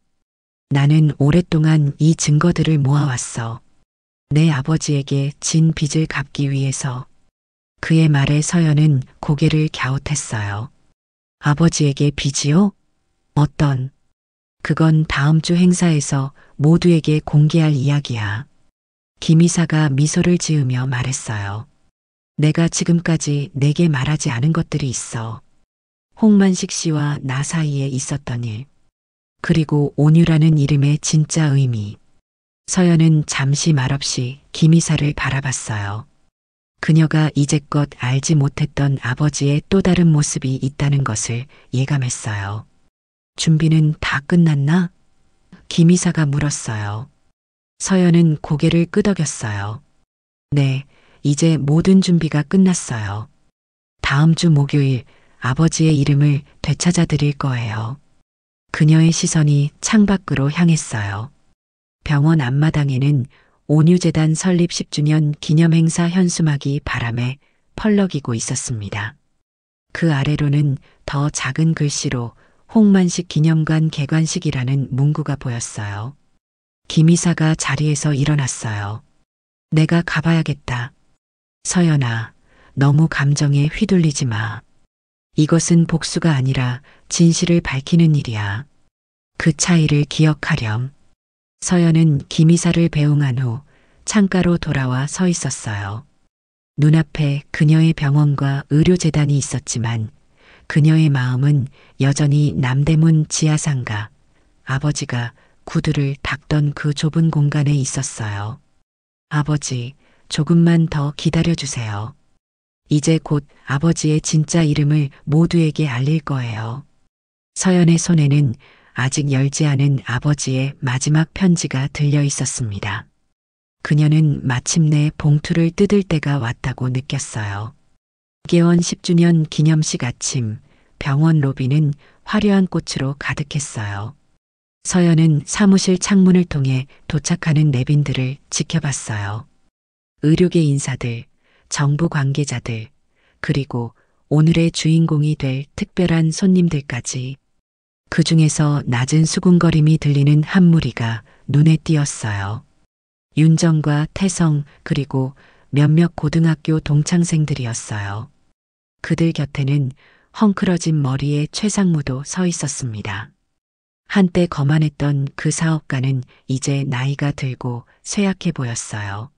나는 오랫동안 이 증거들을 모아왔어. 내 아버지에게 진 빚을 갚기 위해서. 그의 말에 서연은 고개를 갸웃했어요. 아버지에게 빚이요? 어떤? 그건 다음 주 행사에서 모두에게 공개할 이야기야. 김 이사가 미소를 지으며 말했어요. 내가 지금까지 내게 말하지 않은 것들이 있어. 홍만식 씨와 나 사이에 있었던 일. 그리고 온유라는 이름의 진짜 의미. 서연은 잠시 말없이 김 이사를 바라봤어요. 그녀가 이제껏 알지 못했던 아버지의 또 다른 모습이 있다는 것을 예감했어요. 준비는 다 끝났나? 김 이사가 물었어요. 서연은 고개를 끄덕였어요. 네, 이제 모든 준비가 끝났어요. 다음 주 목요일 아버지의 이름을 되찾아 드릴 거예요. 그녀의 시선이 창밖으로 향했어요. 병원 앞마당에는 온유재단 설립 10주년 기념행사 현수막이 바람에 펄럭이고 있었습니다. 그 아래로는 더 작은 글씨로 홍만식 기념관 개관식이라는 문구가 보였어요. 김 이사가 자리에서 일어났어요. 내가 가봐야겠다. 서연아, 너무 감정에 휘둘리지 마. 이것은 복수가 아니라 진실을 밝히는 일이야. 그 차이를 기억하렴. 서연은 김 이사를 배웅한 후 창가로 돌아와 서 있었어요. 눈앞에 그녀의 병원과 의료재단이 있었지만 그녀의 마음은 여전히 남대문 지하상가, 아버지가 구두를 닦던 그 좁은 공간에 있었어요. 아버지, 조금만 더 기다려주세요. 이제 곧 아버지의 진짜 이름을 모두에게 알릴 거예요. 서연의 손에는 아직 열지 않은 아버지의 마지막 편지가 들려 있었습니다. 그녀는 마침내 봉투를 뜯을 때가 왔다고 느꼈어요. 개원 10주년 기념식 아침, 병원 로비는 화려한 꽃으로 가득했어요. 서연은 사무실 창문을 통해 도착하는 내빈들을 지켜봤어요. 의료계 인사들, 정부 관계자들, 그리고 오늘의 주인공이 될 특별한 손님들까지. 그 중에서 낮은 수군거림이 들리는 한 무리가 눈에 띄었어요. 윤정과 태성 그리고 몇몇 고등학교 동창생들이었어요. 그들 곁에는 헝클어진 머리의 최상무도 서 있었습니다. 한때 거만했던 그 사업가는 이제 나이가 들고 쇠약해 보였어요.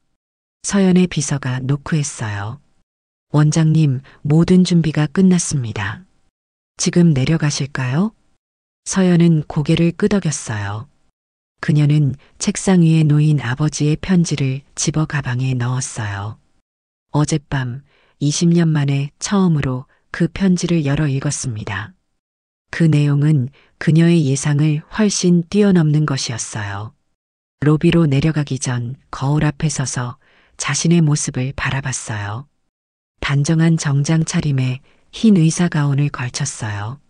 서연의 비서가 노크했어요. 원장님, 모든 준비가 끝났습니다. 지금 내려가실까요? 서연은 고개를 끄덕였어요. 그녀는 책상 위에 놓인 아버지의 편지를 집어 가방에 넣었어요. 어젯밤 20년 만에 처음으로 그 편지를 열어 읽었습니다. 그 내용은 그녀의 예상을 훨씬 뛰어넘는 것이었어요. 로비로 내려가기 전 거울 앞에 서서 자신의 모습을 바라봤어요. 단정한 정장 차림에 흰 의사 가운을 걸쳤어요.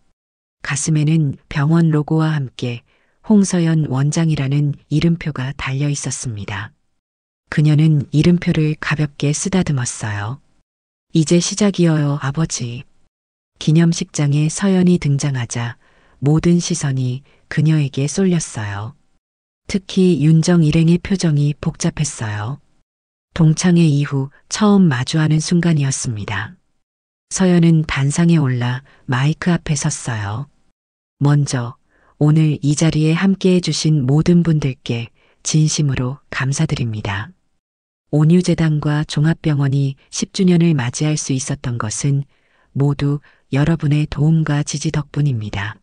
가슴에는 병원 로고와 함께 홍서연 원장이라는 이름표가 달려 있었습니다. 그녀는 이름표를 가볍게 쓰다듬었어요. 이제 시작이어요, 아버지. 기념식장에 서연이 등장하자 모든 시선이 그녀에게 쏠렸어요. 특히 윤정 일행의 표정이 복잡했어요. 동창회 이후 처음 마주하는 순간이었습니다. 서연은 단상에 올라 마이크 앞에 섰어요. 먼저 오늘 이 자리에 함께해 주신 모든 분들께 진심으로 감사드립니다. 온유재단과 종합병원이 10주년을 맞이할 수 있었던 것은 모두 여러분의 도움과 지지 덕분입니다.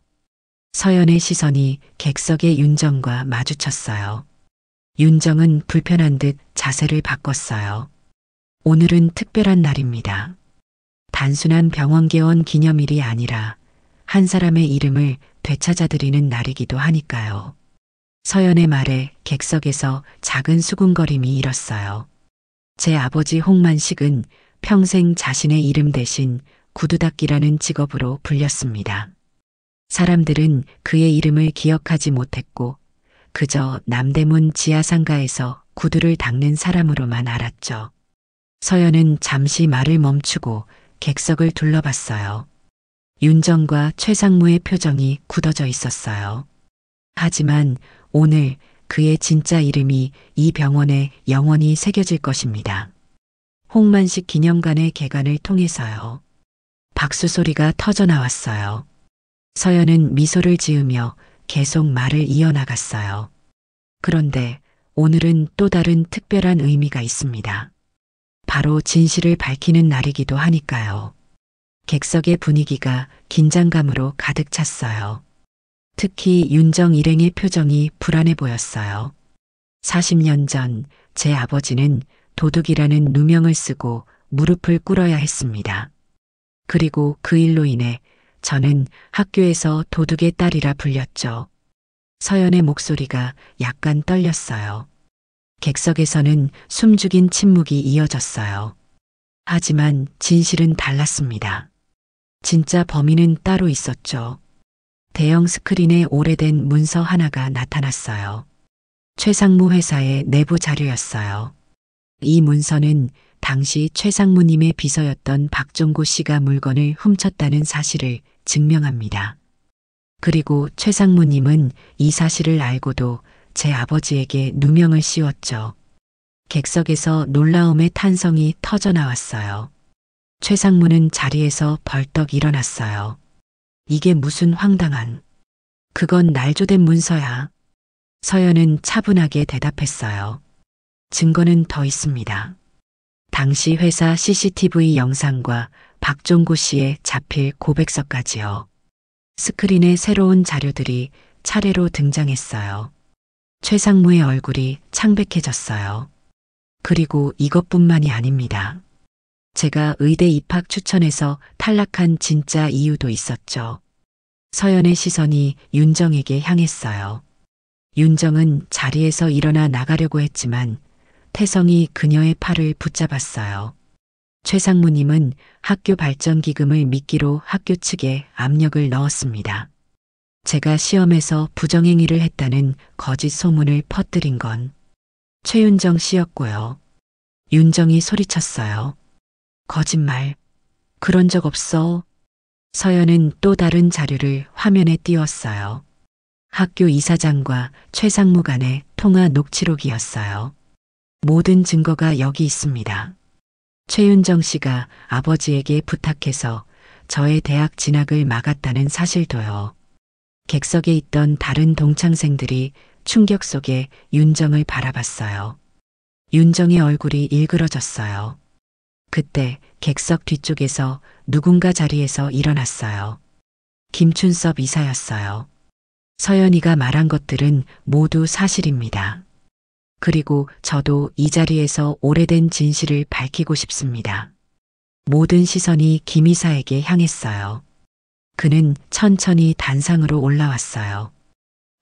서연의 시선이 객석의 윤정과 마주쳤어요. 윤정은 불편한 듯 자세를 바꿨어요. 오늘은 특별한 날입니다. 단순한 병원 개원 기념일이 아니라 한 사람의 이름을 되찾아드리는 날이기도 하니까요. 서연의 말에 객석에서 작은 수군거림이 일었어요. 제 아버지 홍만식은 평생 자신의 이름 대신 구두닦이라는 직업으로 불렸습니다. 사람들은 그의 이름을 기억하지 못했고 그저 남대문 지하상가에서 구두를 닦는 사람으로만 알았죠. 서연은 잠시 말을 멈추고 객석을 둘러봤어요. 윤정과 최상무의 표정이 굳어져 있었어요. 하지만 오늘 그의 진짜 이름이 이 병원에 영원히 새겨질 것입니다. 홍만식 기념관의 개관을 통해서요. 박수 소리가 터져 나왔어요. 서연은 미소를 지으며 계속 말을 이어나갔어요. 그런데 오늘은 또 다른 특별한 의미가 있습니다. 바로 진실을 밝히는 날이기도 하니까요. 객석의 분위기가 긴장감으로 가득 찼어요. 특히 윤정 일행의 표정이 불안해 보였어요. 40년 전 제 아버지는 도둑이라는 누명을 쓰고 무릎을 꿇어야 했습니다. 그리고 그 일로 인해 저는 학교에서 도둑의 딸이라 불렸죠. 서연의 목소리가 약간 떨렸어요. 객석에서는 숨죽인 침묵이 이어졌어요. 하지만 진실은 달랐습니다. 진짜 범인은 따로 있었죠. 대형 스크린에 오래된 문서 하나가 나타났어요. 최상무 회사의 내부 자료였어요. 이 문서는 당시 최상무님의 비서였던 박종구 씨가 물건을 훔쳤다는 사실을 증명합니다. 그리고 최상무님은 이 사실을 알고도 제 아버지에게 누명을 씌웠죠. 객석에서 놀라움의 탄성이 터져 나왔어요. 최상무는 자리에서 벌떡 일어났어요. 이게 무슨 황당한. 그건 날조된 문서야. 서연은 차분하게 대답했어요. 증거는 더 있습니다. 당시 회사 CCTV 영상과 박종구 씨의 자필 고백서까지요. 스크린에 새로운 자료들이 차례로 등장했어요. 최상무의 얼굴이 창백해졌어요. 그리고 이것뿐만이 아닙니다. 제가 의대 입학 추천해서 탈락한 진짜 이유도 있었죠. 서연의 시선이 윤정에게 향했어요. 윤정은 자리에서 일어나 나가려고 했지만 태성이 그녀의 팔을 붙잡았어요. 최상무님은 학교 발전 기금을 미끼로 학교 측에 압력을 넣었습니다. 제가 시험에서 부정행위를 했다는 거짓 소문을 퍼뜨린 건 최윤정 씨였고요. 윤정이 소리쳤어요. 거짓말. 그런 적 없어. 서연은 또 다른 자료를 화면에 띄웠어요. 학교 이사장과 최상무 간의 통화 녹취록이었어요. 모든 증거가 여기 있습니다. 최윤정 씨가 아버지에게 부탁해서 저의 대학 진학을 막았다는 사실도요. 객석에 있던 다른 동창생들이 충격 속에 윤정을 바라봤어요. 윤정의 얼굴이 일그러졌어요. 그때 객석 뒤쪽에서 누군가 자리에서 일어났어요. 김춘섭 이사였어요. 서연이가 말한 것들은 모두 사실입니다. 그리고 저도 이 자리에서 오래된 진실을 밝히고 싶습니다. 모든 시선이 김 이사에게 향했어요. 그는 천천히 단상으로 올라왔어요.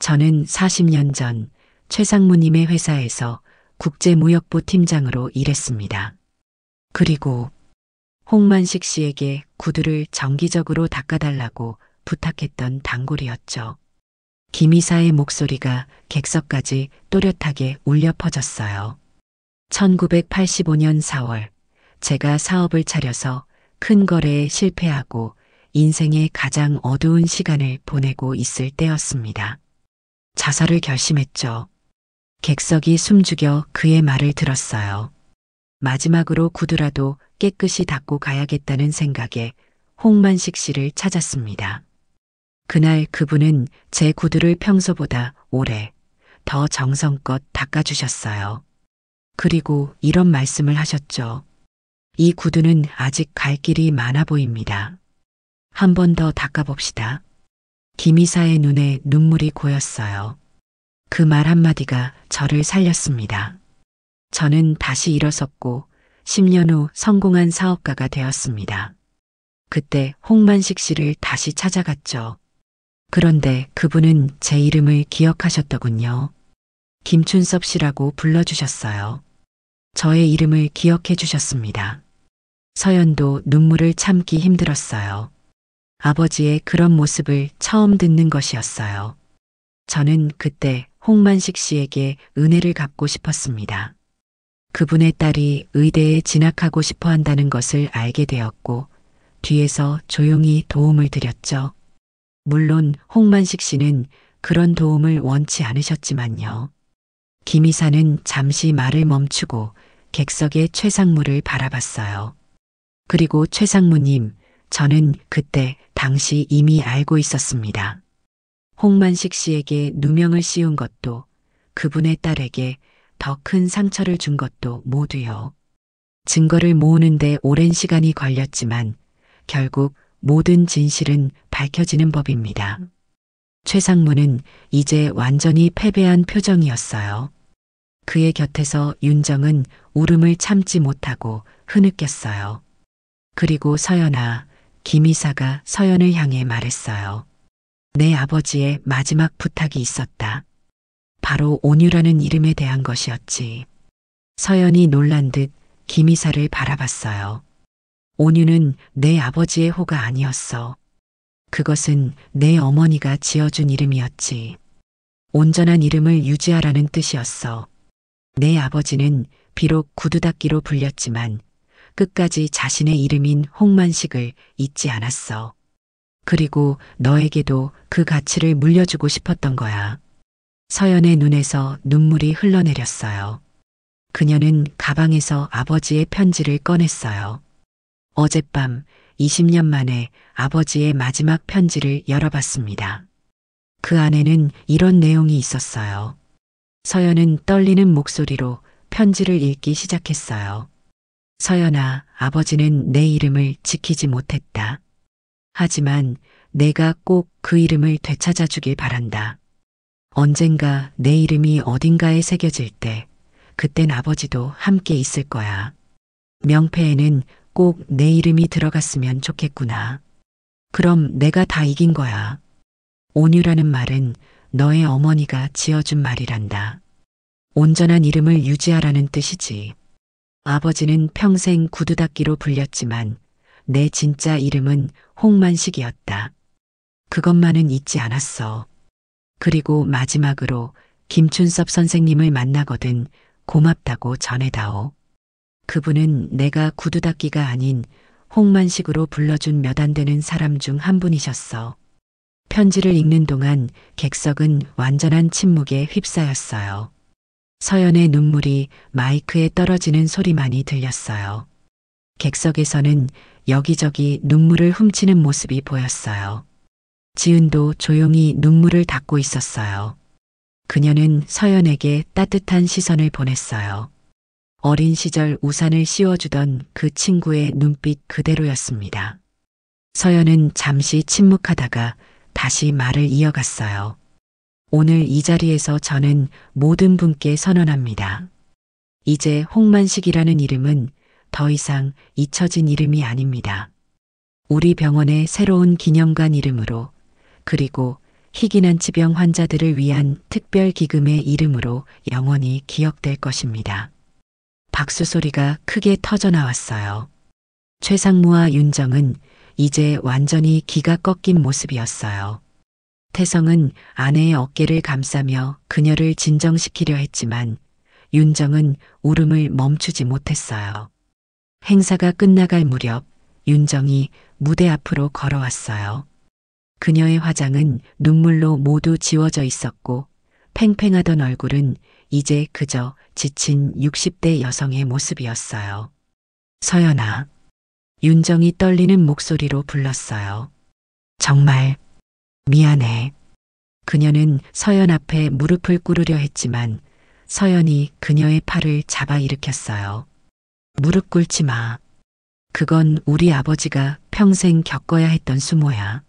저는 40년 전 최상무님의 회사에서 국제무역부 팀장으로 일했습니다. 그리고 홍만식 씨에게 구두를 정기적으로 닦아달라고 부탁했던 단골이었죠. 김 이사의 목소리가 객석까지 또렷하게 울려 퍼졌어요. 1985년 4월 제가 사업을 차려서 큰 거래에 실패하고 인생의 가장 어두운 시간을 보내고 있을 때였습니다. 자살을 결심했죠. 객석이 숨죽여 그의 말을 들었어요. 마지막으로 구두라도 깨끗이 닦고 가야겠다는 생각에 홍만식 씨를 찾았습니다. 그날 그분은 제 구두를 평소보다 오래, 더 정성껏 닦아주셨어요. 그리고 이런 말씀을 하셨죠. 이 구두는 아직 갈 길이 많아 보입니다. 한 번 더 닦아봅시다. 김 이사의 눈에 눈물이 고였어요. 그 말 한마디가 저를 살렸습니다. 저는 다시 일어섰고 10년 후 성공한 사업가가 되었습니다. 그때 홍만식 씨를 다시 찾아갔죠. 그런데 그분은 제 이름을 기억하셨더군요. 김춘섭 씨라고 불러주셨어요. 저의 이름을 기억해 주셨습니다. 서연도 눈물을 참기 힘들었어요. 아버지의 그런 모습을 처음 듣는 것이었어요. 저는 그때 홍만식 씨에게 은혜를 갚고 싶었습니다. 그분의 딸이 의대에 진학하고 싶어 한다는 것을 알게 되었고 뒤에서 조용히 도움을 드렸죠. 물론 홍만식 씨는 그런 도움을 원치 않으셨지만요. 김 이사는 잠시 말을 멈추고 객석의 최상무를 바라봤어요. 그리고 최상무님, 저는 그때 당시 이미 알고 있었습니다. 홍만식 씨에게 누명을 씌운 것도 그분의 딸에게 더 큰 상처를 준 것도 모두요. 증거를 모으는데 오랜 시간이 걸렸지만 결국 모든 진실은 밝혀지는 법입니다. 최상무는 이제 완전히 패배한 표정이었어요. 그의 곁에서 윤정은 울음을 참지 못하고 흐느꼈어요. 그리고 서연아, 김 이사가 서연을 향해 말했어요. 내 아버지의 마지막 부탁이 있었다. 바로 온유라는 이름에 대한 것이었지. 서연이 놀란 듯 김이사를 바라봤어요. 온유는 내 아버지의 호가 아니었어. 그것은 내 어머니가 지어준 이름이었지. 온전한 이름을 유지하라는 뜻이었어. 내 아버지는 비록 구두닦이로 불렸지만 끝까지 자신의 이름인 홍만식을 잊지 않았어. 그리고 너에게도 그 가치를 물려주고 싶었던 거야. 서연의 눈에서 눈물이 흘러내렸어요. 그녀는 가방에서 아버지의 편지를 꺼냈어요. 어젯밤 20년 만에 아버지의 마지막 편지를 열어봤습니다. 그 안에는 이런 내용이 있었어요. 서연은 떨리는 목소리로 편지를 읽기 시작했어요. 서연아, 아버지는 내 이름을 지키지 못했다. 하지만 내가 꼭 그 이름을 되찾아 주길 바란다. 언젠가 내 이름이 어딘가에 새겨질 때, 그땐 아버지도 함께 있을 거야. 명패에는 꼭 내 이름이 들어갔으면 좋겠구나. 그럼 내가 다 이긴 거야. 온유라는 말은 너의 어머니가 지어준 말이란다. 온전한 이름을 유지하라는 뜻이지. 아버지는 평생 구두닦이로 불렸지만 내 진짜 이름은 홍만식이었다. 그것만은 잊지 않았어. 그리고 마지막으로 김춘섭 선생님을 만나거든 고맙다고 전해다오. 그분은 내가 구두닦이가 아닌 홍만식으로 불러준 몇 안 되는 사람 중 한 분이셨어. 편지를 읽는 동안 객석은 완전한 침묵에 휩싸였어요. 서연의 눈물이 마이크에 떨어지는 소리만이 들렸어요. 객석에서는 여기저기 눈물을 훔치는 모습이 보였어요. 지은도 조용히 눈물을 닦고 있었어요. 그녀는 서연에게 따뜻한 시선을 보냈어요. 어린 시절 우산을 씌워주던 그 친구의 눈빛 그대로였습니다. 서연은 잠시 침묵하다가 다시 말을 이어갔어요. 오늘 이 자리에서 저는 모든 분께 선언합니다. 이제 홍만식이라는 이름은 더 이상 잊혀진 이름이 아닙니다. 우리 병원의 새로운 기념관 이름으로, 그리고 희귀난치병 환자들을 위한 특별 기금의 이름으로 영원히 기억될 것입니다. 박수 소리가 크게 터져 나왔어요. 최상무와 윤정은 이제 완전히 기가 꺾인 모습이었어요. 태성은 아내의 어깨를 감싸며 그녀를 진정시키려 했지만 윤정은 울음을 멈추지 못했어요. 행사가 끝나갈 무렵 윤정이 무대 앞으로 걸어왔어요. 그녀의 화장은 눈물로 모두 지워져 있었고 팽팽하던 얼굴은 이제 그저 지친 60대 여성의 모습이었어요. 서연아. 윤정이 떨리는 목소리로 불렀어요. 정말 미안해. 그녀는 서연 앞에 무릎을 꿇으려 했지만 서연이 그녀의 팔을 잡아 일으켰어요. 무릎 꿇지 마. 그건 우리 아버지가 평생 겪어야 했던 수모야.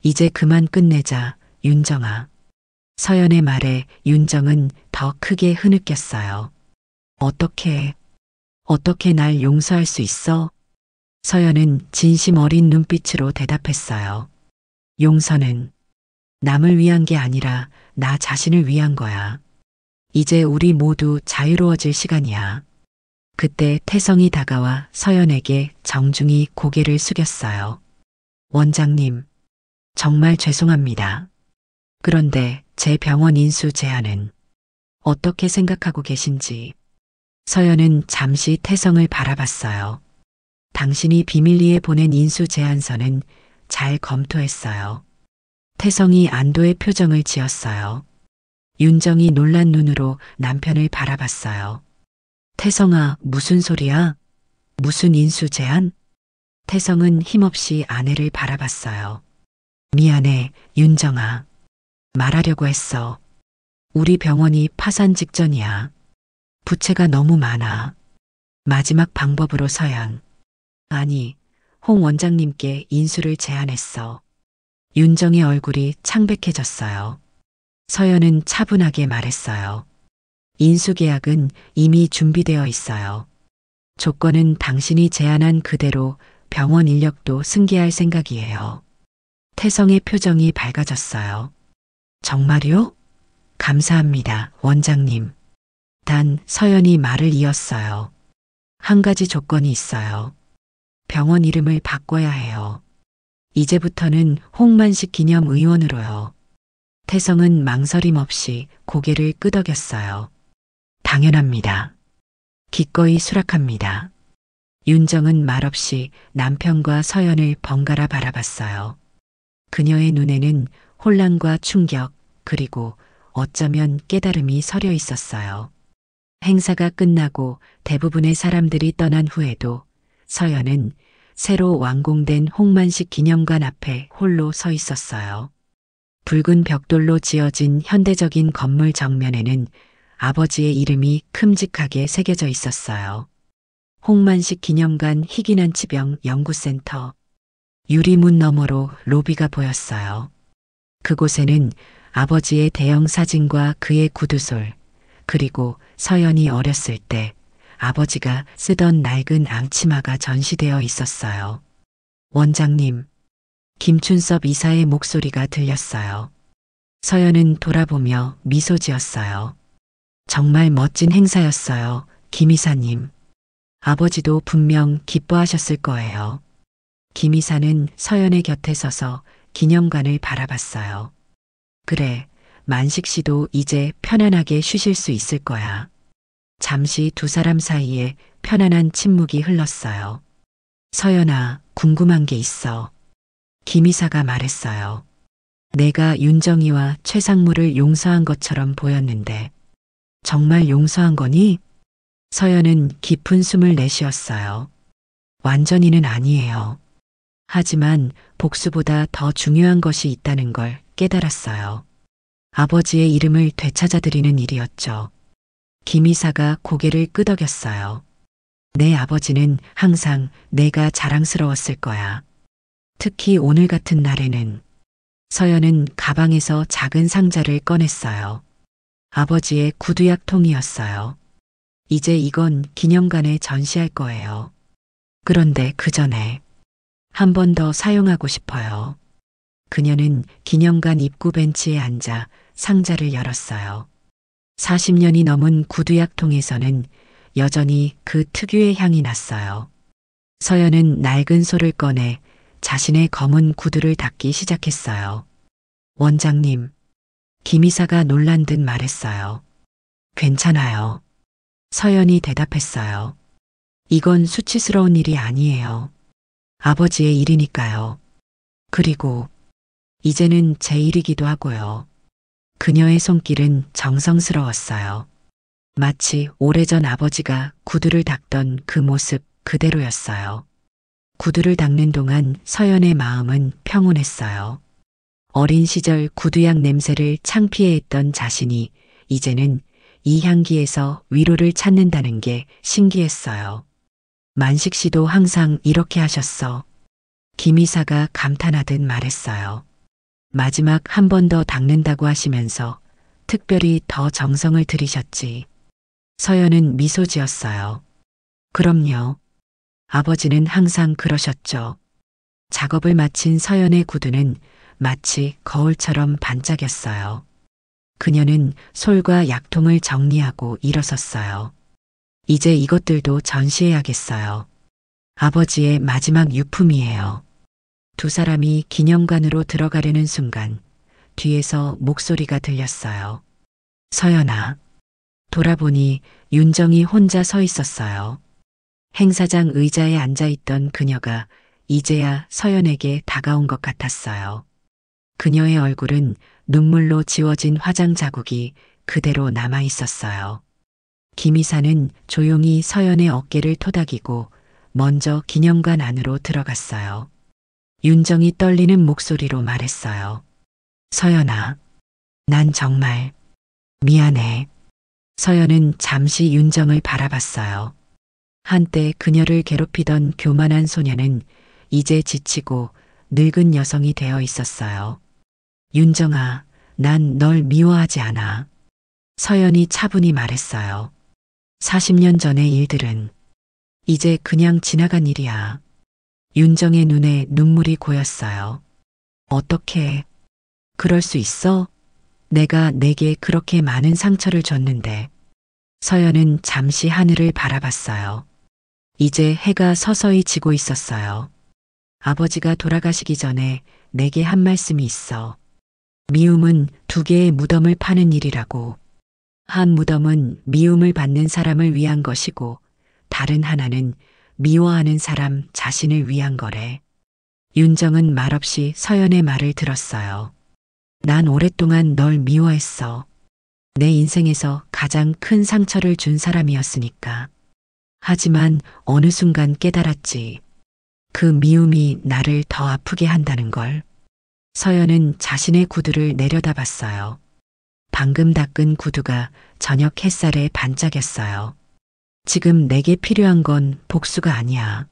이제 그만 끝내자, 윤정아. 서연의 말에 윤정은 더 크게 흐느꼈어요. 어떻게 날 용서할 수 있어? 서연은 진심 어린 눈빛으로 대답했어요. 용서는 남을 위한 게 아니라 나 자신을 위한 거야. 이제 우리 모두 자유로워질 시간이야. 그때 태성이 다가와 서연에게 정중히 고개를 숙였어요. 원장님, 정말 죄송합니다. 그런데 제 병원 인수 제안은 어떻게 생각하고 계신지. 서연은 잠시 태성을 바라봤어요. 당신이 비밀리에 보낸 인수 제안서는 잘 검토했어요. 태성이 안도의 표정을 지었어요. 윤정이 놀란 눈으로 남편을 바라봤어요. 태성아, 무슨 소리야? 무슨 인수 제안? 태성은 힘없이 아내를 바라봤어요. 미안해, 윤정아. 말하려고 했어. 우리 병원이 파산 직전이야. 부채가 너무 많아. 마지막 방법으로 서연. 아니, 홍 원장님께 인수를 제안했어. 윤정의 얼굴이 창백해졌어요. 서연은 차분하게 말했어요. 인수 계약은 이미 준비되어 있어요. 조건은 당신이 제안한 그대로 병원 인력도 승계할 생각이에요. 태성의 표정이 밝아졌어요. 정말요? 감사합니다, 원장님. 단 서연이 말을 이었어요. 한 가지 조건이 있어요. 병원 이름을 바꿔야 해요. 이제부터는 홍만식 기념의원으로요. 태성은 망설임 없이 고개를 끄덕였어요. 당연합니다. 기꺼이 수락합니다. 윤정은 말없이 남편과 서연을 번갈아 바라봤어요. 그녀의 눈에는 혼란과 충격, 그리고 어쩌면 깨달음이 서려 있었어요. 행사가 끝나고 대부분의 사람들이 떠난 후에도 서연은 새로 완공된 홍만식 기념관 앞에 홀로 서 있었어요. 붉은 벽돌로 지어진 현대적인 건물 정면에는 아버지의 이름이 큼직하게 새겨져 있었어요. 홍만식 기념관 희귀난치병 연구센터. 유리문 너머로 로비가 보였어요. 그곳에는 아버지의 대형 사진과 그의 구두솔, 그리고 서연이 어렸을 때 아버지가 쓰던 낡은 앙치마가 전시되어 있었어요. 원장님, 김춘섭 이사의 목소리가 들렸어요. 서연은 돌아보며 미소 지었어요. 정말 멋진 행사였어요, 김 이사님. 아버지도 분명 기뻐하셨을 거예요. 김 이사는 서연의 곁에 서서 기념관을 바라봤어요. 그래, 만식 씨도 이제 편안하게 쉬실 수 있을 거야. 잠시 두 사람 사이에 편안한 침묵이 흘렀어요. 서연아, 궁금한 게 있어. 김 이사가 말했어요. 내가 윤정이와 최상무를 용서한 것처럼 보였는데 정말 용서한 거니? 서연은 깊은 숨을 내쉬었어요. 완전히는 아니에요. 하지만 복수보다 더 중요한 것이 있다는 걸 깨달았어요. 아버지의 이름을 되찾아드리는 일이었죠. 김 이사가 고개를 끄덕였어요. 내 아버지는 항상 내가 자랑스러웠을 거야. 특히 오늘 같은 날에는. 서연은 가방에서 작은 상자를 꺼냈어요. 아버지의 구두약통이었어요. 이제 이건 기념관에 전시할 거예요. 그런데 그 전에 한 번 더 사용하고 싶어요. 그녀는 기념관 입구 벤치에 앉아 상자를 열었어요. 40년이 넘은 구두약통에서는 여전히 그 특유의 향이 났어요. 서연은 낡은 솔을 꺼내 자신의 검은 구두를 닦기 시작했어요. 원장님, 김 이사가 놀란 듯 말했어요. 괜찮아요. 서연이 대답했어요. 이건 수치스러운 일이 아니에요. 아버지의 일이니까요. 그리고 이제는 제 일이기도 하고요. 그녀의 손길은 정성스러웠어요. 마치 오래전 아버지가 구두를 닦던 그 모습 그대로였어요. 구두를 닦는 동안 서연의 마음은 평온했어요. 어린 시절 구두약 냄새를 창피해했던 자신이 이제는 이 향기에서 위로를 찾는다는 게 신기했어요. 만식 씨도 항상 이렇게 하셨어. 김 이사가 감탄하듯 말했어요. 마지막 한 번 더 닦는다고 하시면서 특별히 더 정성을 들이셨지. 서연은 미소 지었어요. 그럼요. 아버지는 항상 그러셨죠. 작업을 마친 서연의 구두는 마치 거울처럼 반짝였어요. 그녀는 솔과 약통을 정리하고 일어섰어요. 이제 이것들도 전시해야겠어요. 아버지의 마지막 유품이에요. 두 사람이 기념관으로 들어가려는 순간 뒤에서 목소리가 들렸어요. 서연아. 돌아보니 윤정이 혼자 서 있었어요. 행사장 의자에 앉아있던 그녀가 이제야 서연에게 다가온 것 같았어요. 그녀의 얼굴은 눈물로 지워진 화장 자국이 그대로 남아 있었어요. 김 이사는 조용히 서연의 어깨를 토닥이고 먼저 기념관 안으로 들어갔어요. 윤정이 떨리는 목소리로 말했어요. 서연아, 난 정말 미안해. 서연은 잠시 윤정을 바라봤어요. 한때 그녀를 괴롭히던 교만한 소녀는 이제 지치고 늙은 여성이 되어 있었어요. 윤정아, 난 널 미워하지 않아. 서연이 차분히 말했어요. 40년 전의 일들은 이제 그냥 지나간 일이야. 윤정의 눈에 눈물이 고였어요. 어떻게 그럴 수 있어? 내가 내게 그렇게 많은 상처를 줬는데. 서연은 잠시 하늘을 바라봤어요. 이제 해가 서서히 지고 있었어요. 아버지가 돌아가시기 전에 내게 한 말씀이 있어. 미움은 두 개의 무덤을 파는 일이라고. 한 무덤은 미움을 받는 사람을 위한 것이고 다른 하나는 미워하는 사람 자신을 위한 거래. 윤정은 말없이 서연의 말을 들었어요. 난 오랫동안 널 미워했어. 내 인생에서 가장 큰 상처를 준 사람이었으니까. 하지만 어느 순간 깨달았지. 그 미움이 나를 더 아프게 한다는 걸. 서연은 자신의 구두를 내려다봤어요. 방금 닦은 구두가 저녁 햇살에 반짝였어요. 지금 내게 필요한 건 복수가 아니야.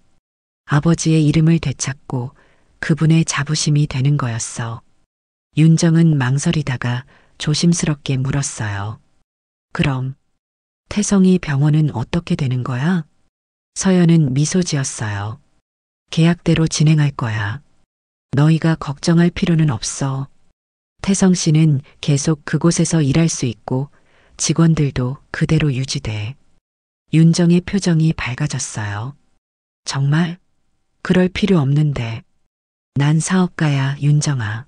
아버지의 이름을 되찾고 그분의 자부심이 되는 거였어. 윤정은 망설이다가 조심스럽게 물었어요. 그럼 태성이 병원은 어떻게 되는 거야? 서연은 미소 지었어요. 계약대로 진행할 거야. 너희가 걱정할 필요는 없어. 태성 씨는 계속 그곳에서 일할 수 있고 직원들도 그대로 유지돼. 윤정의 표정이 밝아졌어요. 정말? 그럴 필요 없는데. 난 사업가야, 윤정아.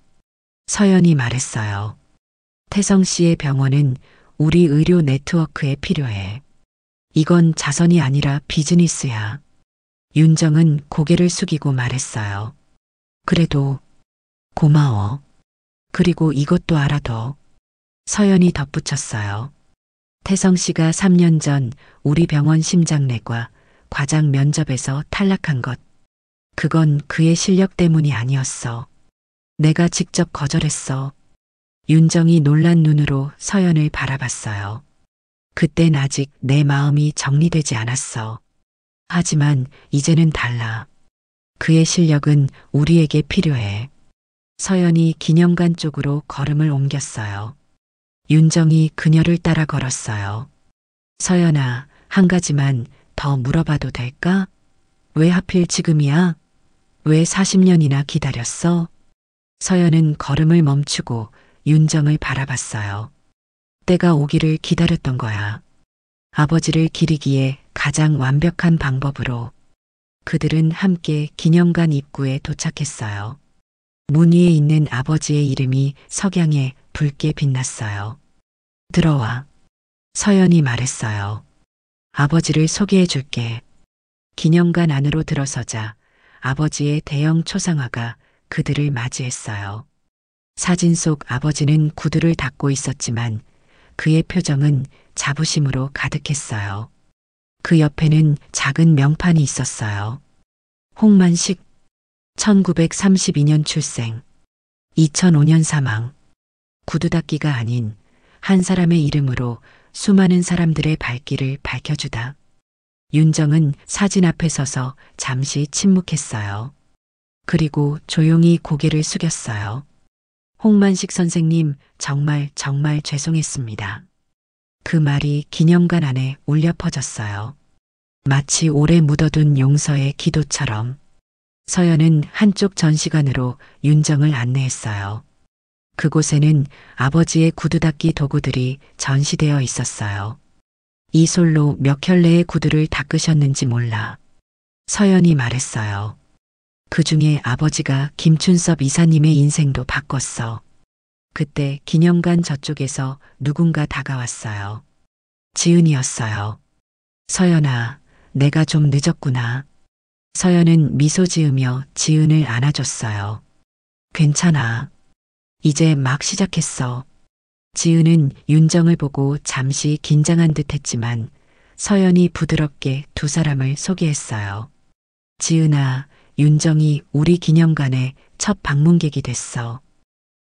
서연이 말했어요. 태성 씨의 병원은 우리 의료 네트워크에 필요해. 이건 자선이 아니라 비즈니스야. 윤정은 고개를 숙이고 말했어요. 그래도 고마워. 그리고 이것도 알아둬. 서연이 덧붙였어요. 태성 씨가 3년 전 우리 병원 심장내과 과장 면접에서 탈락한 것. 그건 그의 실력 때문이 아니었어. 내가 직접 거절했어. 윤정이 놀란 눈으로 서연을 바라봤어요. 그땐 아직 내 마음이 정리되지 않았어. 하지만 이제는 달라. 그의 실력은 우리에게 필요해. 서연이 기념관 쪽으로 걸음을 옮겼어요. 윤정이 그녀를 따라 걸었어요. 서연아, 한 가지만 더 물어봐도 될까? 왜 하필 지금이야? 왜 40년이나 기다렸어? 서연은 걸음을 멈추고 윤정을 바라봤어요. 때가 오기를 기다렸던 거야. 아버지를 기리기에 가장 완벽한 방법으로. 그들은 함께 기념관 입구에 도착했어요. 문 위에 있는 아버지의 이름이 석양에 붉게 빛났어요. 들어와. 서연이 말했어요. 아버지를 소개해 줄게. 기념관 안으로 들어서자 아버지의 대형 초상화가 그들을 맞이했어요. 사진 속 아버지는 구두를 닦고 있었지만 그의 표정은 자부심으로 가득했어요. 그 옆에는 작은 명판이 있었어요. 홍만식, 1932년 출생, 2005년 사망. 구두 닦기가 아닌 한 사람의 이름으로 수많은 사람들의 발길을 밝혀주다. 윤정은 사진 앞에 서서 잠시 침묵했어요. 그리고 조용히 고개를 숙였어요. 홍만식 선생님, 정말 죄송했습니다. 그 말이 기념관 안에 울려 퍼졌어요. 마치 오래 묻어둔 용서의 기도처럼. 서연은 한쪽 전시관으로 윤정을 안내했어요. 그곳에는 아버지의 구두 닦기 도구들이 전시되어 있었어요. 이 솔로 몇 켤레의 구두를 닦으셨는지 몰라. 서연이 말했어요. 그 중에 아버지가 김춘섭 이사님의 인생도 바꿨어. 그때 기념관 저쪽에서 누군가 다가왔어요. 지은이었어요. 서연아, 내가 좀 늦었구나. 서연은 미소 지으며 지은을 안아줬어요. 괜찮아. 이제 막 시작했어. 지은은 윤정을 보고 잠시 긴장한 듯 했지만 서연이 부드럽게 두 사람을 소개했어요. 지은아, 윤정이 우리 기념관의 첫 방문객이 됐어.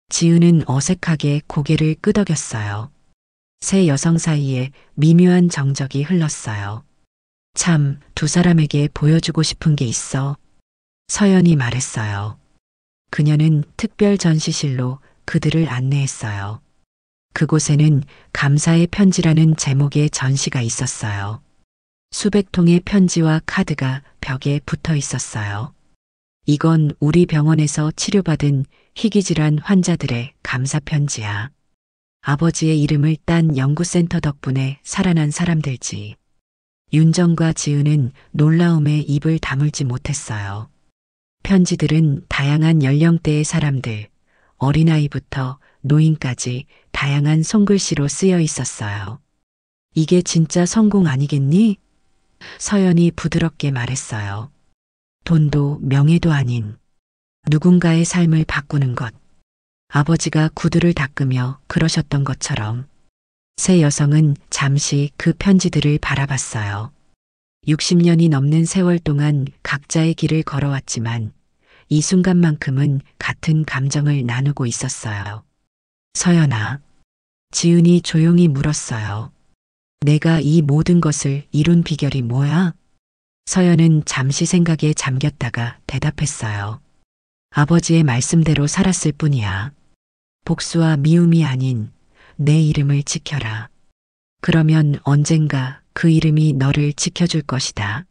지은은 어색하게 고개를 끄덕였어요. 세 여성 사이에 미묘한 정적이 흘렀어요. 참, 두 사람에게 보여주고 싶은 게 있어. 서연이 말했어요. 그녀는 특별 전시실로 그들을 안내했어요. 그곳에는 감사의 편지라는 제목의 전시가 있었어요. 수백 통의 편지와 카드가 벽에 붙어 있었어요. 이건 우리 병원에서 치료받은 희귀질환 환자들의 감사 편지야. 아버지의 이름을 딴 연구센터 덕분에 살아난 사람들지. 윤정과 지은은 놀라움에 입을 다물지 못했어요. 편지들은 다양한 연령대의 사람들, 어린아이부터 노인까지 다양한 손글씨로 쓰여 있었어요. 이게 진짜 성공 아니겠니? 서연이 부드럽게 말했어요. 돈도 명예도 아닌 누군가의 삶을 바꾸는 것. 아버지가 구두를 닦으며 그러셨던 것처럼 새 여성은 잠시 그 편지들을 바라봤어요. 60년이 넘는 세월 동안 각자의 길을 걸어왔지만 이 순간만큼은 같은 감정을 나누고 있었어요. 서연아. 지은이 조용히 물었어요. 내가 이 모든 것을 이룬 비결이 뭐야? 서연은 잠시 생각에 잠겼다가 대답했어요. 아버지의 말씀대로 살았을 뿐이야. 복수와 미움이 아닌 내 이름을 지켜라. 그러면 언젠가 그 이름이 너를 지켜줄 것이다.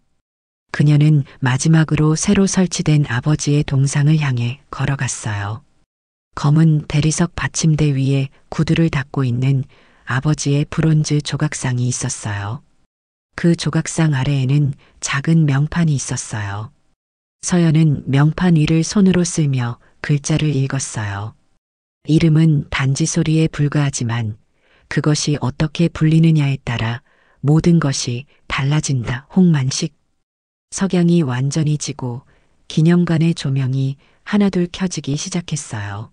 그녀는 마지막으로 새로 설치된 아버지의 동상을 향해 걸어갔어요. 검은 대리석 받침대 위에 구두를 닦고 있는 아버지의 브론즈 조각상이 있었어요. 그 조각상 아래에는 작은 명판이 있었어요. 서연은 명판 위를 손으로 쓸며 글자를 읽었어요. 이름은 단지 소리에 불과하지만 그것이 어떻게 불리느냐에 따라 모든 것이 달라진다. 홍만식. 석양이 완전히 지고 기념관의 조명이 하나둘 켜지기 시작했어요.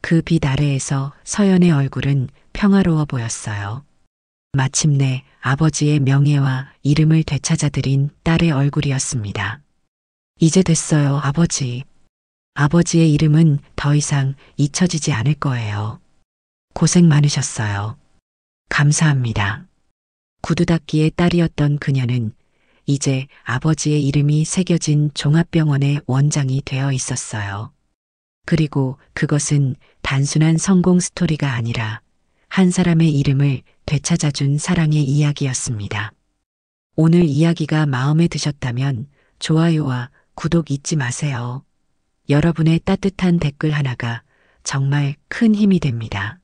그 빛 아래에서 서연의 얼굴은 평화로워 보였어요. 마침내 아버지의 명예와 이름을 되찾아들인 딸의 얼굴이었습니다. 이제 됐어요, 아버지. 아버지의 이름은 더 이상 잊혀지지 않을 거예요. 고생 많으셨어요. 감사합니다. 구두 닦기의 딸이었던 그녀는 이제 아버지의 이름이 새겨진 종합병원의 원장이 되어 있었어요. 그리고 그것은 단순한 성공 스토리가 아니라 한 사람의 이름을 되찾아준 사랑의 이야기였습니다. 오늘 이야기가 마음에 드셨다면 좋아요와 구독 잊지 마세요. 여러분의 따뜻한 댓글 하나가 정말 큰 힘이 됩니다.